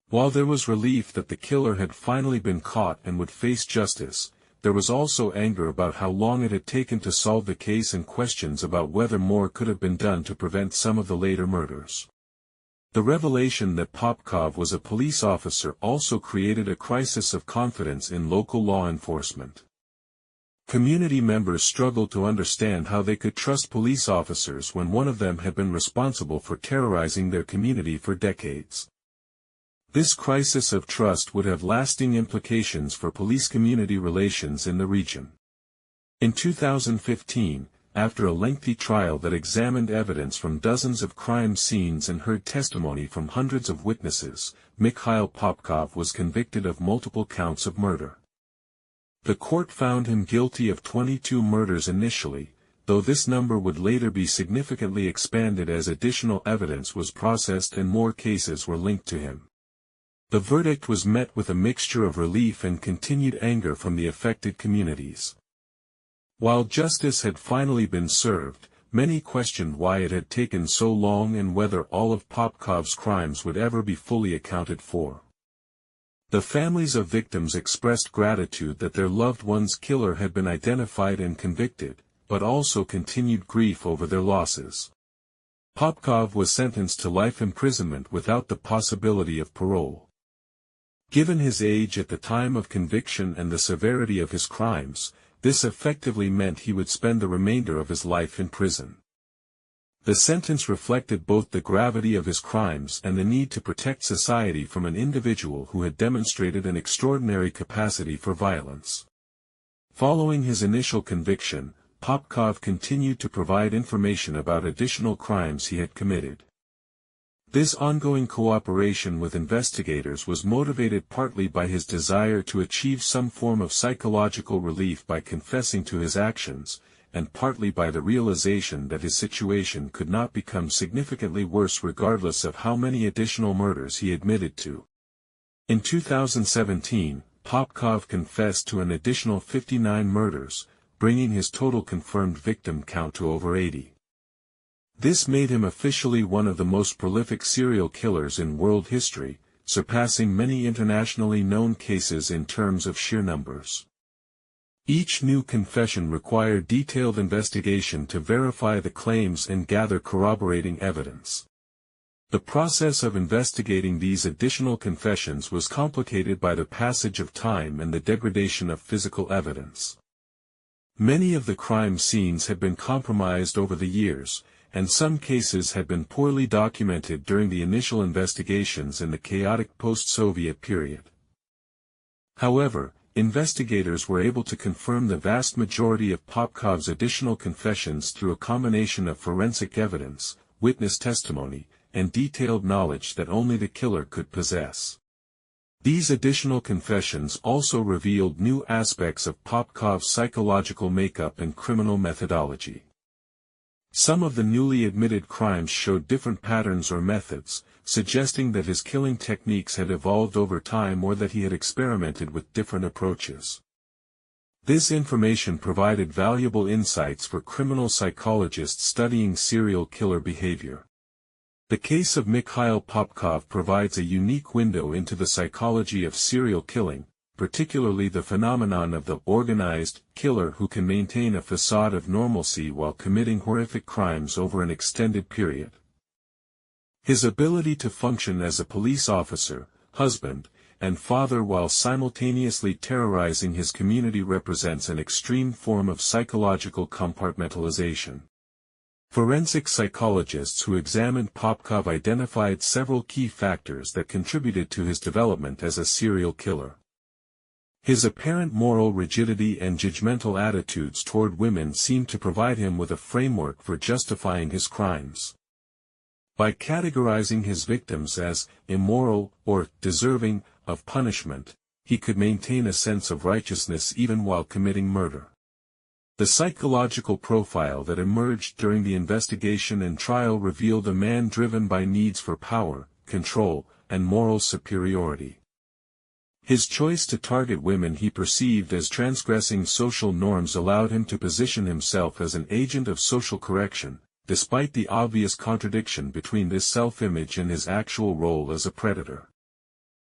While there was relief that the killer had finally been caught and would face justice, there was also anger about how long it had taken to solve the case and questions about whether more could have been done to prevent some of the later murders. The revelation that Popkov was a police officer also created a crisis of confidence in local law enforcement. Community members struggled to understand how they could trust police officers when one of them had been responsible for terrorizing their community for decades. This crisis of trust would have lasting implications for police-community relations in the region. In 2015, after a lengthy trial that examined evidence from dozens of crime scenes and heard testimony from hundreds of witnesses, Mikhail Popkov was convicted of multiple counts of murder. The court found him guilty of 22 murders initially, though this number would later be significantly expanded as additional evidence was processed and more cases were linked to him. The verdict was met with a mixture of relief and continued anger from the affected communities. While justice had finally been served, many questioned why it had taken so long and whether all of Popkov's crimes would ever be fully accounted for. The families of victims expressed gratitude that their loved one's killer had been identified and convicted, but also continued grief over their losses. Popkov was sentenced to life imprisonment without the possibility of parole. Given his age at the time of conviction and the severity of his crimes, This effectively meant he would spend the remainder of his life in prison. The sentence reflected both the gravity of his crimes and the need to protect society from an individual who had demonstrated an extraordinary capacity for violence. Following his initial conviction, Popkov continued to provide information about additional crimes he had committed. This ongoing cooperation with investigators was motivated partly by his desire to achieve some form of psychological relief by confessing to his actions, and partly by the realization that his situation could not become significantly worse regardless of how many additional murders he admitted to. In 2017, Popkov confessed to an additional 59 murders, bringing his total confirmed victim count to over 80. This made him officially one of the most prolific serial killers in world history, surpassing many internationally known cases in terms of sheer numbers. Each new confession required detailed investigation to verify the claims and gather corroborating evidence. The process of investigating these additional confessions was complicated by the passage of time and the degradation of physical evidence. Many of the crime scenes had been compromised over the years, and some cases had been poorly documented during the initial investigations in the chaotic post-Soviet period. However, investigators were able to confirm the vast majority of Popkov's additional confessions through a combination of forensic evidence, witness testimony, and detailed knowledge that only the killer could possess. These additional confessions also revealed new aspects of Popkov's psychological makeup and criminal methodology. Some of the newly admitted crimes showed different patterns or methods, suggesting that his killing techniques had evolved over time or that he had experimented with different approaches. This information provided valuable insights for criminal psychologists studying serial killer behavior. The case of Mikhail Popkov provides a unique window into the psychology of serial killing, particularly the phenomenon of the organized killer who can maintain a facade of normalcy while committing horrific crimes over an extended period. His ability to function as a police officer, husband, and father while simultaneously terrorizing his community represents an extreme form of psychological compartmentalization. Forensic psychologists who examined Popkov identified several key factors that contributed to his development as a serial killer. His apparent moral rigidity and judgmental attitudes toward women seemed to provide him with a framework for justifying his crimes. By categorizing his victims as immoral or deserving of punishment, he could maintain a sense of righteousness even while committing murder. The psychological profile that emerged during the investigation and trial revealed a man driven by needs for power, control, and moral superiority. His choice to target women he perceived as transgressing social norms allowed him to position himself as an agent of social correction, despite the obvious contradiction between this self-image and his actual role as a predator.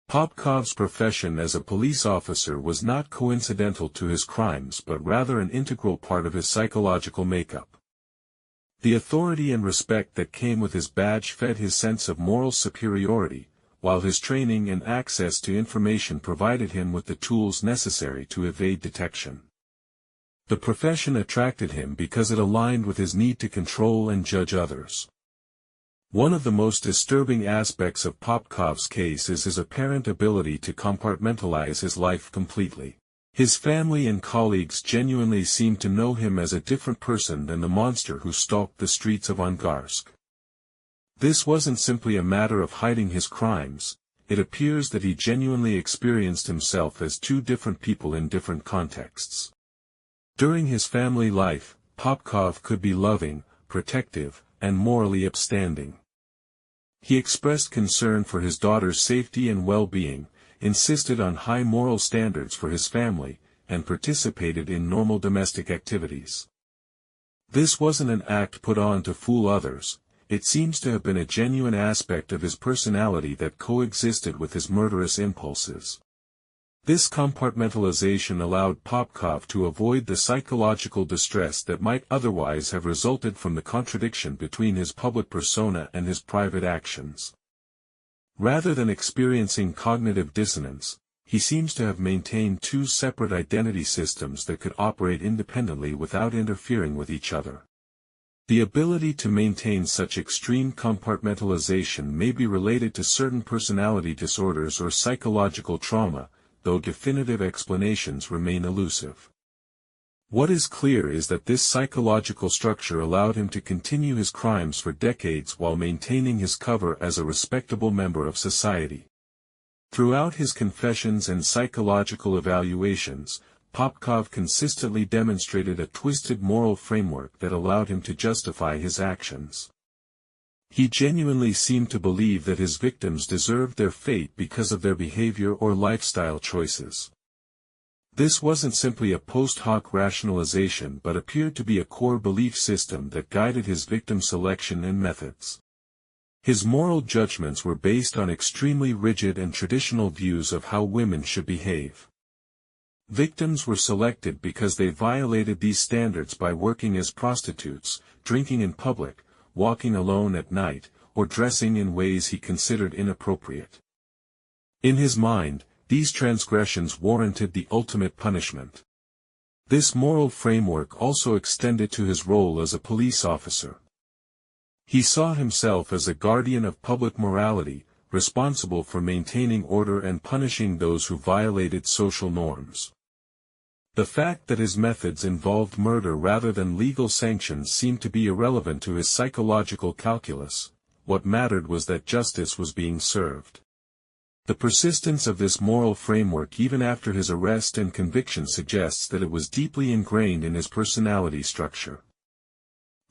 Popkov's profession as a police officer was not coincidental to his crimes but rather an integral part of his psychological makeup. The authority and respect that came with his badge fed his sense of moral superiority, while his training and access to information provided him with the tools necessary to evade detection. The profession attracted him because it aligned with his need to control and judge others. One of the most disturbing aspects of Popkov's case is his apparent ability to compartmentalize his life completely. His family and colleagues genuinely seemed to know him as a different person than the monster who stalked the streets of Angarsk. This wasn't simply a matter of hiding his crimes, it appears that he genuinely experienced himself as two different people in different contexts. During his family life, Popkov could be loving, protective, and morally upstanding. He expressed concern for his daughter's safety and well-being, insisted on high moral standards for his family, and participated in normal domestic activities. This wasn't an act put on to fool others. It seems to have been a genuine aspect of his personality that coexisted with his murderous impulses. This compartmentalization allowed Popkov to avoid the psychological distress that might otherwise have resulted from the contradiction between his public persona and his private actions. Rather than experiencing cognitive dissonance, he seems to have maintained two separate identity systems that could operate independently without interfering with each other. The ability to maintain such extreme compartmentalization may be related to certain personality disorders or psychological trauma, though definitive explanations remain elusive. What is clear is that this psychological structure allowed him to continue his crimes for decades while maintaining his cover as a respectable member of society. Throughout his confessions and psychological evaluations, Popkov consistently demonstrated a twisted moral framework that allowed him to justify his actions. He genuinely seemed to believe that his victims deserved their fate because of their behavior or lifestyle choices. This wasn't simply a post hoc rationalization but appeared to be a core belief system that guided his victim selection and methods. His moral judgments were based on extremely rigid and traditional views of how women should behave. Victims were selected because they violated these standards by working as prostitutes, drinking in public, walking alone at night, or dressing in ways he considered inappropriate. In his mind, these transgressions warranted the ultimate punishment. This moral framework also extended to his role as a police officer. He saw himself as a guardian of public morality, responsible for maintaining order and punishing those who violated social norms. The fact that his methods involved murder rather than legal sanctions seemed to be irrelevant to his psychological calculus. What mattered was that justice was being served. The persistence of this moral framework even after his arrest and conviction suggests that it was deeply ingrained in his personality structure.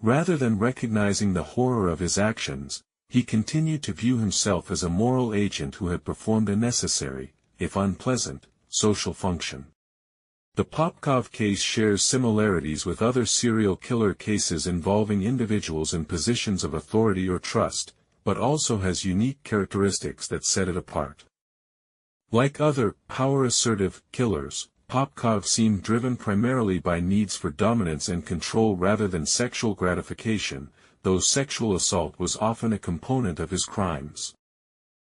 Rather than recognizing the horror of his actions, he continued to view himself as a moral agent who had performed a necessary, if unpleasant, social function. The Popkov case shares similarities with other serial killer cases involving individuals in positions of authority or trust, but also has unique characteristics that set it apart. Like other power-assertive killers, Popkov seemed driven primarily by needs for dominance and control rather than sexual gratification, though sexual assault was often a component of his crimes.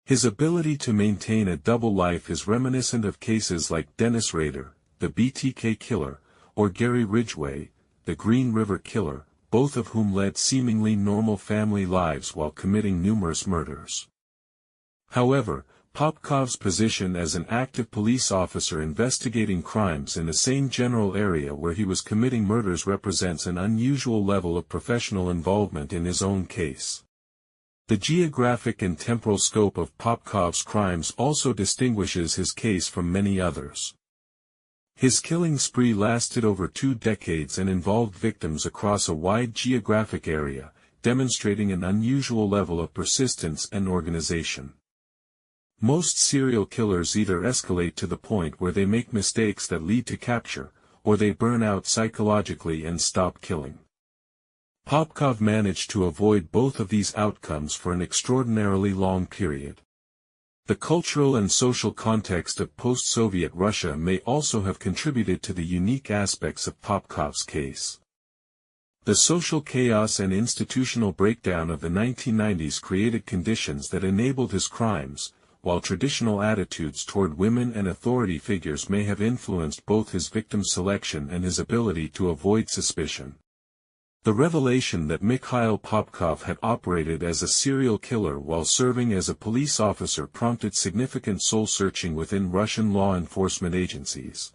His ability to maintain a double life is reminiscent of cases like Dennis Rader, the BTK killer, or Gary Ridgway, the Green River killer, both of whom led seemingly normal family lives while committing numerous murders. However, Popkov's position as an active police officer investigating crimes in the same general area where he was committing murders represents an unusual level of professional involvement in his own case. The geographic and temporal scope of Popkov's crimes also distinguishes his case from many others. His killing spree lasted over 2 decades and involved victims across a wide geographic area, demonstrating an unusual level of persistence and organization. Most serial killers either escalate to the point where they make mistakes that lead to capture, or they burn out psychologically and stop killing. Popkov managed to avoid both of these outcomes for an extraordinarily long period. The cultural and social context of post-Soviet Russia may also have contributed to the unique aspects of Popkov's case. The social chaos and institutional breakdown of the 1990s created conditions that enabled his crimes, while traditional attitudes toward women and authority figures may have influenced both his victim selection and his ability to avoid suspicion. The revelation that Mikhail Popkov had operated as a serial killer while serving as a police officer prompted significant soul-searching within Russian law enforcement agencies.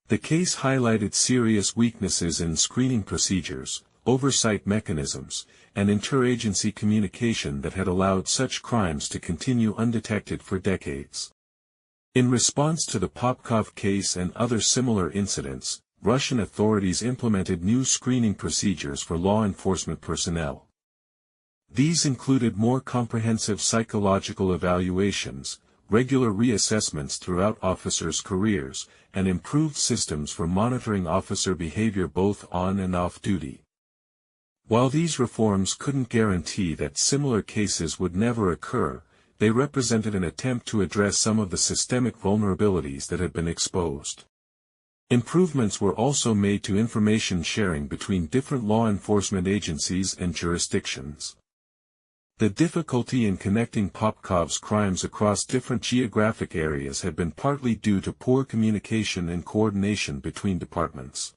The case highlighted serious weaknesses in screening procedures, oversight mechanisms, and interagency communication that had allowed such crimes to continue undetected for decades. In response to the Popkov case and other similar incidents, Russian authorities implemented new screening procedures for law enforcement personnel. These included more comprehensive psychological evaluations, regular reassessments throughout officers' careers, and improved systems for monitoring officer behavior both on and off duty. While these reforms couldn't guarantee that similar cases would never occur, they represented an attempt to address some of the systemic vulnerabilities that had been exposed. Improvements were also made to information sharing between different law enforcement agencies and jurisdictions. The difficulty in connecting Popkov's crimes across different geographic areas had been partly due to poor communication and coordination between departments.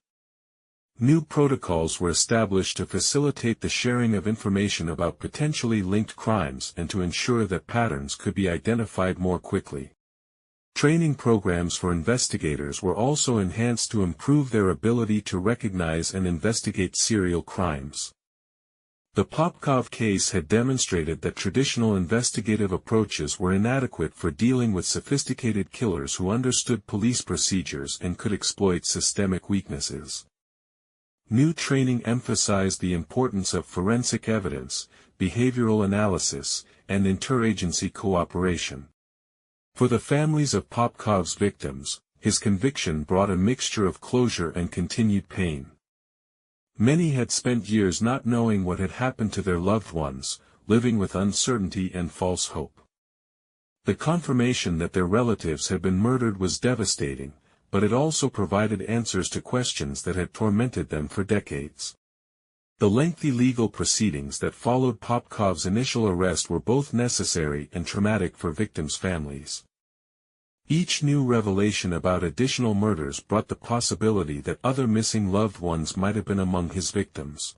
New protocols were established to facilitate the sharing of information about potentially linked crimes and to ensure that patterns could be identified more quickly. Training programs for investigators were also enhanced to improve their ability to recognize and investigate serial crimes. The Popkov case had demonstrated that traditional investigative approaches were inadequate for dealing with sophisticated killers who understood police procedures and could exploit systemic weaknesses. New training emphasized the importance of forensic evidence, behavioral analysis, and interagency cooperation. For the families of Popkov's victims, his conviction brought a mixture of closure and continued pain. Many had spent years not knowing what had happened to their loved ones, living with uncertainty and false hope. The confirmation that their relatives had been murdered was devastating, but it also provided answers to questions that had tormented them for decades. The lengthy legal proceedings that followed Popkov's initial arrest were both necessary and traumatic for victims' families. Each new revelation about additional murders brought the possibility that other missing loved ones might have been among his victims.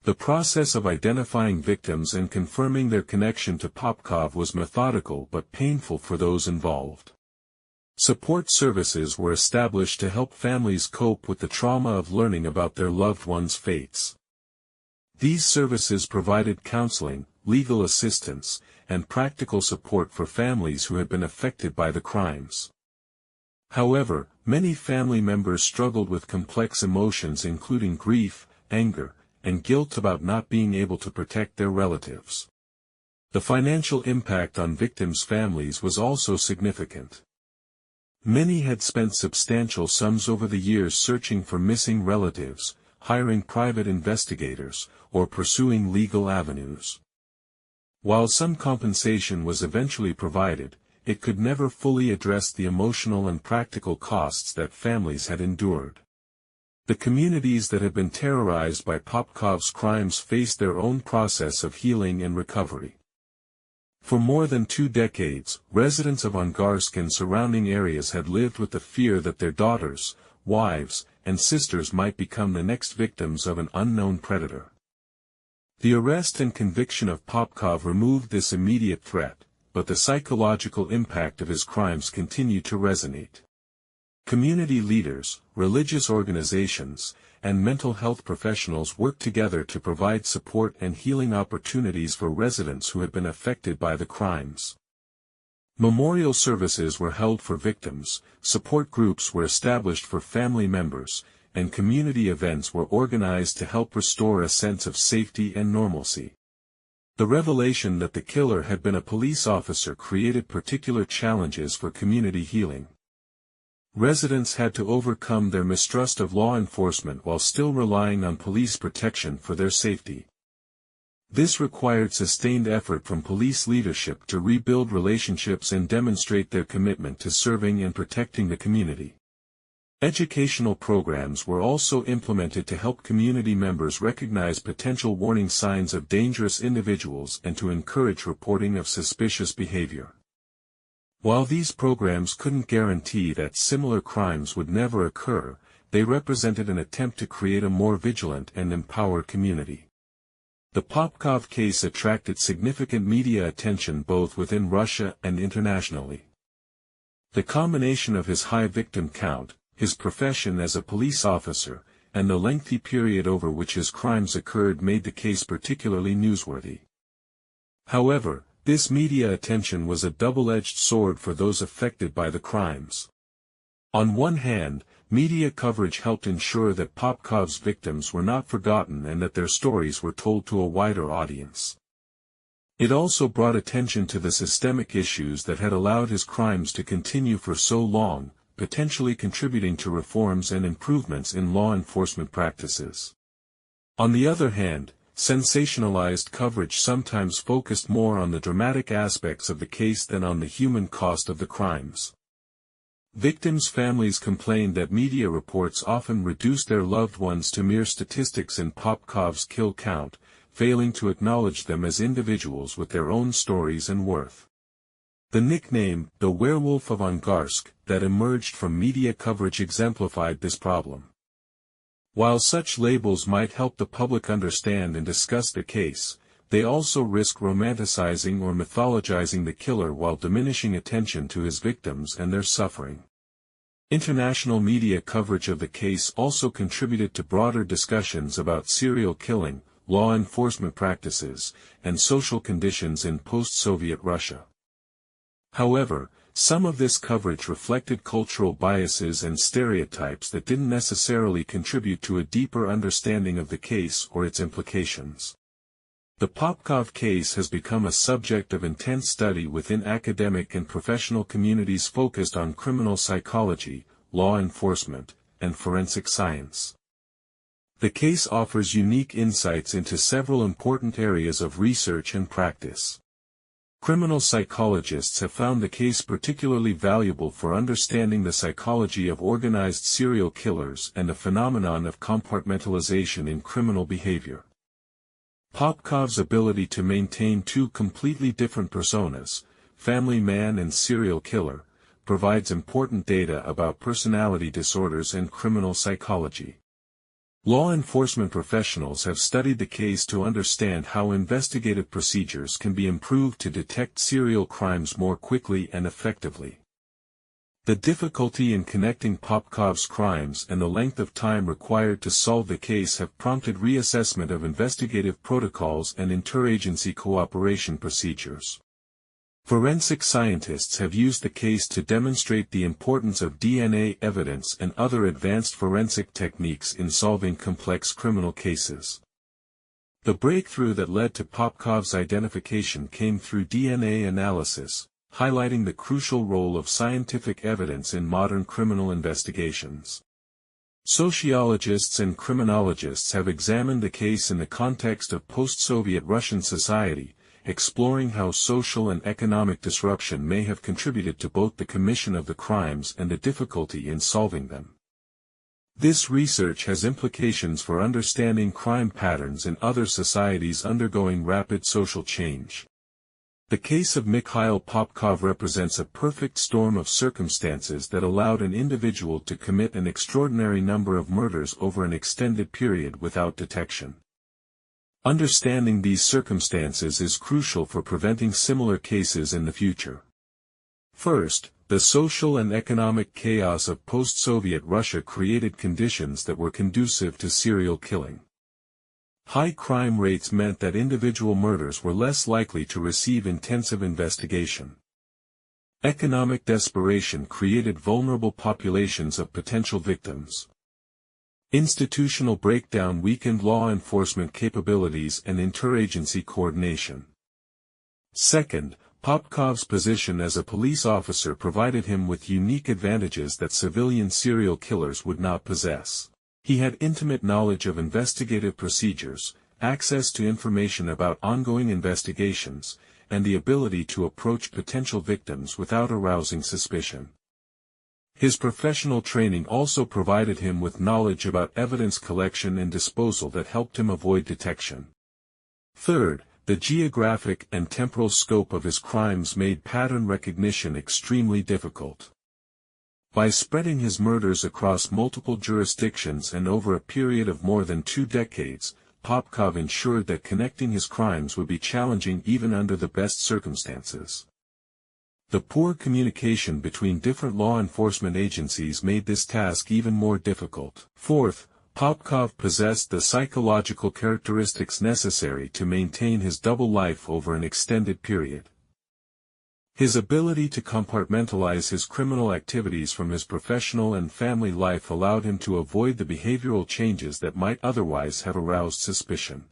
The process of identifying victims and confirming their connection to Popkov was methodical but painful for those involved. Support services were established to help families cope with the trauma of learning about their loved ones' fates. These services provided counseling, legal assistance, and practical support for families who had been affected by the crimes. However, many family members struggled with complex emotions including grief, anger, and guilt about not being able to protect their relatives. The financial impact on victims' families was also significant. Many had spent substantial sums over the years searching for missing relatives, hiring private investigators, or pursuing legal avenues. While some compensation was eventually provided, it could never fully address the emotional and practical costs that families had endured. The communities that had been terrorized by Popkov's crimes faced their own process of healing and recovery. For more than 2 decades, residents of Angarsk and surrounding areas had lived with the fear that their daughters, wives, and sisters might become the next victims of an unknown predator. The arrest and conviction of Popkov removed this immediate threat, but the psychological impact of his crimes continued to resonate. Community leaders, religious organizations, and mental health professionals worked together to provide support and healing opportunities for residents who had been affected by the crimes. Memorial services were held for victims, support groups were established for family members, and community events were organized to help restore a sense of safety and normalcy. The revelation that the killer had been a police officer created particular challenges for community healing. Residents had to overcome their mistrust of law enforcement while still relying on police protection for their safety. This required sustained effort from police leadership to rebuild relationships and demonstrate their commitment to serving and protecting the community. Educational programs were also implemented to help community members recognize potential warning signs of dangerous individuals and to encourage reporting of suspicious behavior. While these programs couldn't guarantee that similar crimes would never occur, they represented an attempt to create a more vigilant and empowered community. The Popkov case attracted significant media attention both within Russia and internationally. The combination of his high victim count, his profession as a police officer, and the lengthy period over which his crimes occurred made the case particularly newsworthy. However, this media attention was a double-edged sword for those affected by the crimes. On one hand, media coverage helped ensure that Popkov's victims were not forgotten and that their stories were told to a wider audience. It also brought attention to the systemic issues that had allowed his crimes to continue for so long, potentially contributing to reforms and improvements in law enforcement practices. On the other hand, sensationalized coverage sometimes focused more on the dramatic aspects of the case than on the human cost of the crimes. Victims' families complained that media reports often reduced their loved ones to mere statistics in Popkov's kill count, failing to acknowledge them as individuals with their own stories and worth. The nickname, the Werewolf of Angarsk, that emerged from media coverage exemplified this problem. While such labels might help the public understand and discuss the case, they also risk romanticizing or mythologizing the killer while diminishing attention to his victims and their suffering. International media coverage of the case also contributed to broader discussions about serial killing, law enforcement practices, and social conditions in post-Soviet Russia. However, some of this coverage reflected cultural biases and stereotypes that didn't necessarily contribute to a deeper understanding of the case or its implications. The Popkov case has become a subject of intense study within academic and professional communities focused on criminal psychology, law enforcement, and forensic science. The case offers unique insights into several important areas of research and practice. Criminal psychologists have found the case particularly valuable for understanding the psychology of organized serial killers and the phenomenon of compartmentalization in criminal behavior. Popkov's ability to maintain two completely different personas, family man and serial killer, provides important data about personality disorders and criminal psychology. Law enforcement professionals have studied the case to understand how investigative procedures can be improved to detect serial crimes more quickly and effectively. The difficulty in connecting Popkov's crimes and the length of time required to solve the case have prompted reassessment of investigative protocols and interagency cooperation procedures. Forensic scientists have used the case to demonstrate the importance of DNA evidence and other advanced forensic techniques in solving complex criminal cases. The breakthrough that led to Popkov's identification came through DNA analysis, highlighting the crucial role of scientific evidence in modern criminal investigations. Sociologists and criminologists have examined the case in the context of post-Soviet Russian society, exploring how social and economic disruption may have contributed to both the commission of the crimes and the difficulty in solving them. This research has implications for understanding crime patterns in other societies undergoing rapid social change. The case of Mikhail Popkov represents a perfect storm of circumstances that allowed an individual to commit an extraordinary number of murders over an extended period without detection. Understanding these circumstances is crucial for preventing similar cases in the future. First, the social and economic chaos of post-Soviet Russia created conditions that were conducive to serial killing. High crime rates meant that individual murders were less likely to receive intensive investigation. Economic desperation created vulnerable populations of potential victims. Institutional breakdown weakened law enforcement capabilities and interagency coordination. Second, Popkov's position as a police officer provided him with unique advantages that civilian serial killers would not possess. He had intimate knowledge of investigative procedures, access to information about ongoing investigations, and the ability to approach potential victims without arousing suspicion. His professional training also provided him with knowledge about evidence collection and disposal that helped him avoid detection. Third, the geographic and temporal scope of his crimes made pattern recognition extremely difficult. By spreading his murders across multiple jurisdictions and over a period of more than 2 decades, Popkov ensured that connecting his crimes would be challenging even under the best circumstances. The poor communication between different law enforcement agencies made this task even more difficult. Fourth, Popkov possessed the psychological characteristics necessary to maintain his double life over an extended period. His ability to compartmentalize his criminal activities from his professional and family life allowed him to avoid the behavioral changes that might otherwise have aroused suspicion.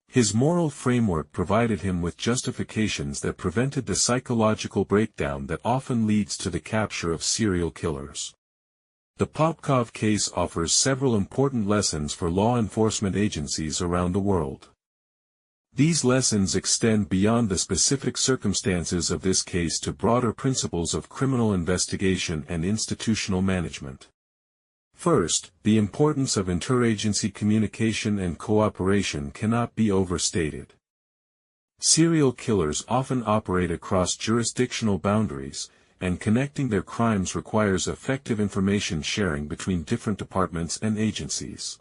His moral framework provided him with justifications that prevented the psychological breakdown that often leads to the capture of serial killers. The Popkov case offers several important lessons for law enforcement agencies around the world. These lessons extend beyond the specific circumstances of this case to broader principles of criminal investigation and institutional management. First, the importance of interagency communication and cooperation cannot be overstated. Serial killers often operate across jurisdictional boundaries, and connecting their crimes requires effective information sharing between different departments and agencies.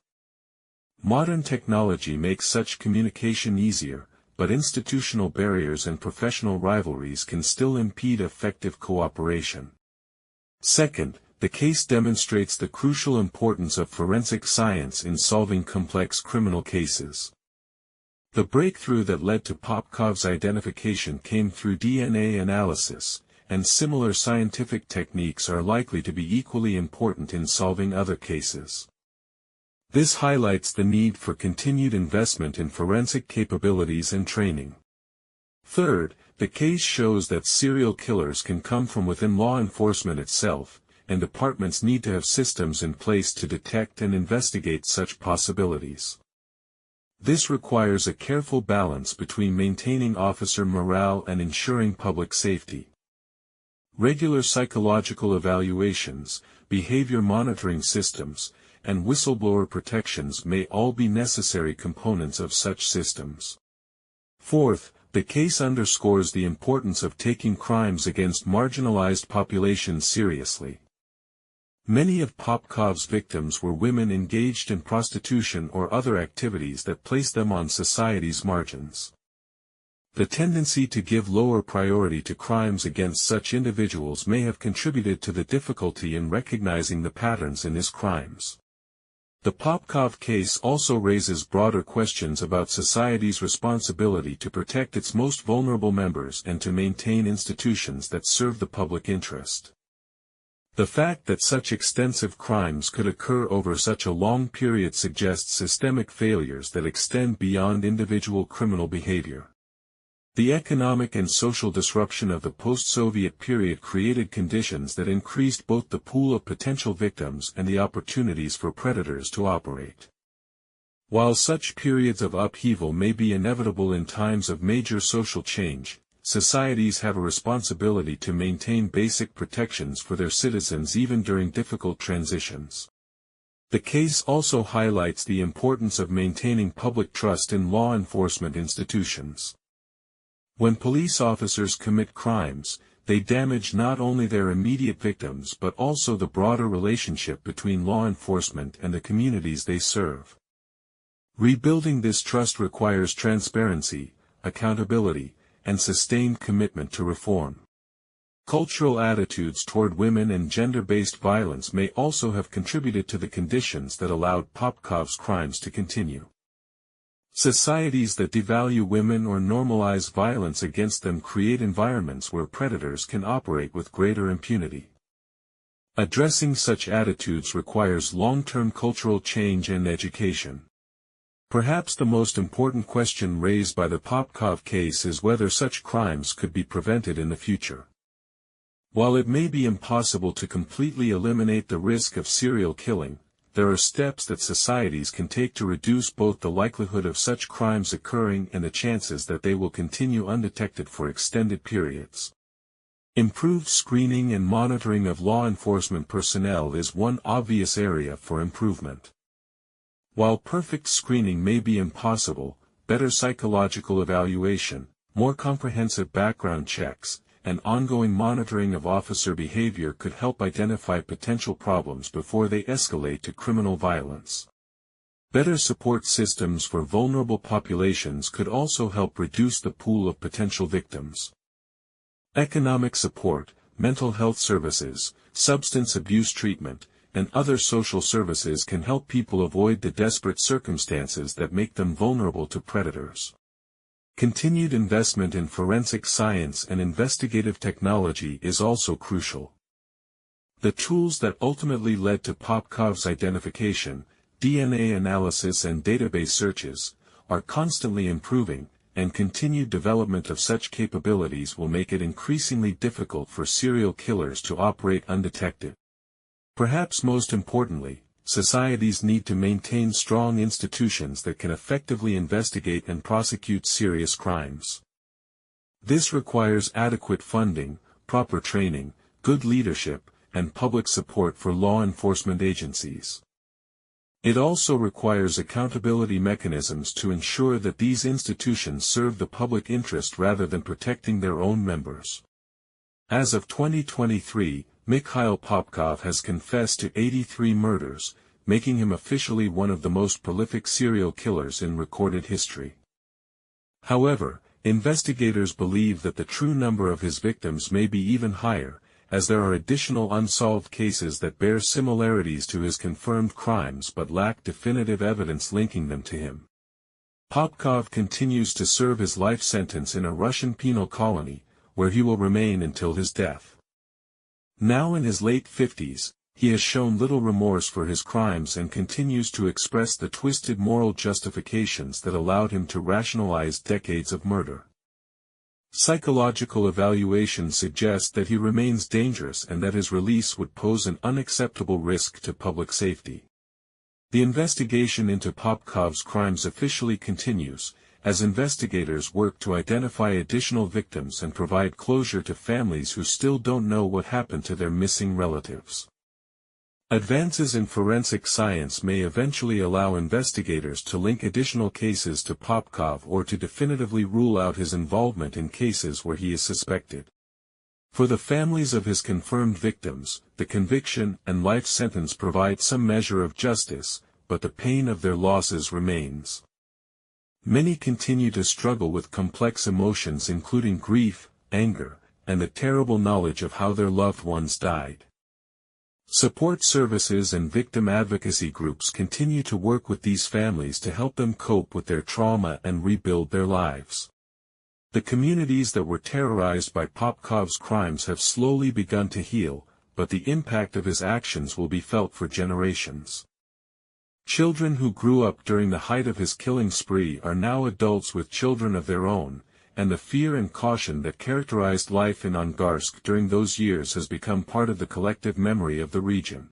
Modern technology makes such communication easier, but institutional barriers and professional rivalries can still impede effective cooperation. Second, the case demonstrates the crucial importance of forensic science in solving complex criminal cases. The breakthrough that led to Popkov's identification came through DNA analysis, and similar scientific techniques are likely to be equally important in solving other cases. This highlights the need for continued investment in forensic capabilities and training. Third, the case shows that serial killers can come from within law enforcement itself, and departments need to have systems in place to detect and investigate such possibilities. This requires a careful balance between maintaining officer morale and ensuring public safety. Regular psychological evaluations, behavior monitoring systems, and whistleblower protections may all be necessary components of such systems. Fourth, the case underscores the importance of taking crimes against marginalized populations seriously. Many of Popkov's victims were women engaged in prostitution or other activities that placed them on society's margins. The tendency to give lower priority to crimes against such individuals may have contributed to the difficulty in recognizing the patterns in his crimes. The Popkov case also raises broader questions about society's responsibility to protect its most vulnerable members and to maintain institutions that serve the public interest. The fact that such extensive crimes could occur over such a long period suggests systemic failures that extend beyond individual criminal behavior. The economic and social disruption of the post-Soviet period created conditions that increased both the pool of potential victims and the opportunities for predators to operate. While such periods of upheaval may be inevitable in times of major social change, societies have a responsibility to maintain basic protections for their citizens even during difficult transitions. The case also highlights the importance of maintaining public trust in law enforcement institutions. When police officers commit crimes, they damage not only their immediate victims but also the broader relationship between law enforcement and the communities they serve. Rebuilding this trust requires transparency, accountability, and sustained commitment to reform. Cultural attitudes toward women and gender-based violence may also have contributed to the conditions that allowed Popkov's crimes to continue. Societies that devalue women or normalize violence against them create environments where predators can operate with greater impunity. Addressing such attitudes requires long-term cultural change and education. Perhaps the most important question raised by the Popkov case is whether such crimes could be prevented in the future. While it may be impossible to completely eliminate the risk of serial killing, there are steps that societies can take to reduce both the likelihood of such crimes occurring and the chances that they will continue undetected for extended periods. Improved screening and monitoring of law enforcement personnel is one obvious area for improvement. While perfect screening may be impossible, better psychological evaluation, more comprehensive background checks, and ongoing monitoring of officer behavior could help identify potential problems before they escalate to criminal violence. Better support systems for vulnerable populations could also help reduce the pool of potential victims. Economic support, mental health services, substance abuse treatment, and other social services can help people avoid the desperate circumstances that make them vulnerable to predators. Continued investment in forensic science and investigative technology is also crucial. The tools that ultimately led to Popkov's identification, DNA analysis and database searches, are constantly improving, and continued development of such capabilities will make it increasingly difficult for serial killers to operate undetected. Perhaps most importantly, societies need to maintain strong institutions that can effectively investigate and prosecute serious crimes. This requires adequate funding, proper training, good leadership, and public support for law enforcement agencies. It also requires accountability mechanisms to ensure that these institutions serve the public interest rather than protecting their own members. As of 2023, Mikhail Popkov has confessed to 83 murders, making him officially one of the most prolific serial killers in recorded history. However, investigators believe that the true number of his victims may be even higher, as there are additional unsolved cases that bear similarities to his confirmed crimes but lack definitive evidence linking them to him. Popkov continues to serve his life sentence in a Russian penal colony, where he will remain until his death. Now in his late 50s, he has shown little remorse for his crimes and continues to express the twisted moral justifications that allowed him to rationalize decades of murder. Psychological evaluations suggest that he remains dangerous and that his release would pose an unacceptable risk to public safety. The investigation into Popkov's crimes officially continues, as investigators work to identify additional victims and provide closure to families who still don't know what happened to their missing relatives. Advances in forensic science may eventually allow investigators to link additional cases to Popkov or to definitively rule out his involvement in cases where he is suspected. For the families of his confirmed victims, the conviction and life sentence provide some measure of justice, but the pain of their losses remains. Many continue to struggle with complex emotions including grief, anger, and the terrible knowledge of how their loved ones died. Support services and victim advocacy groups continue to work with these families to help them cope with their trauma and rebuild their lives. The communities that were terrorized by Popkov's crimes have slowly begun to heal, but the impact of his actions will be felt for generations. Children who grew up during the height of his killing spree are now adults with children of their own, and the fear and caution that characterized life in Angarsk during those years has become part of the collective memory of the region.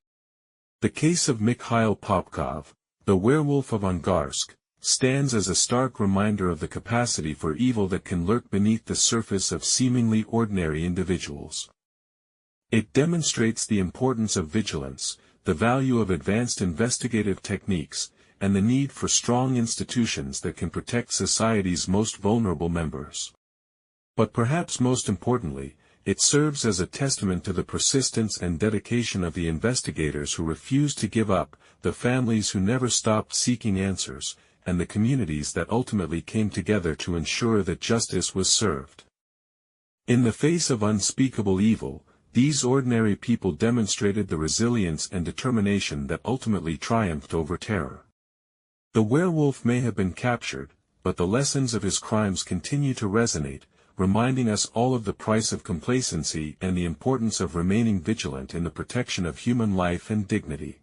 The case of Mikhail Popkov, the Werewolf of Angarsk, stands as a stark reminder of the capacity for evil that can lurk beneath the surface of seemingly ordinary individuals. It demonstrates the importance of vigilance, the value of advanced investigative techniques, and the need for strong institutions that can protect society's most vulnerable members. But perhaps most importantly, it serves as a testament to the persistence and dedication of the investigators who refuse to give up, the families who never stopped seeking answers, and the communities that ultimately came together to ensure that justice was served. In the face of unspeakable evil, these ordinary people demonstrated the resilience and determination that ultimately triumphed over terror. The werewolf may have been captured, but the lessons of his crimes continue to resonate, reminding us all of the price of complacency and the importance of remaining vigilant in the protection of human life and dignity.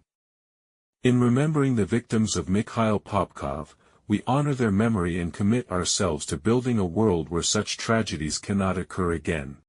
In remembering the victims of Mikhail Popkov, we honor their memory and commit ourselves to building a world where such tragedies cannot occur again.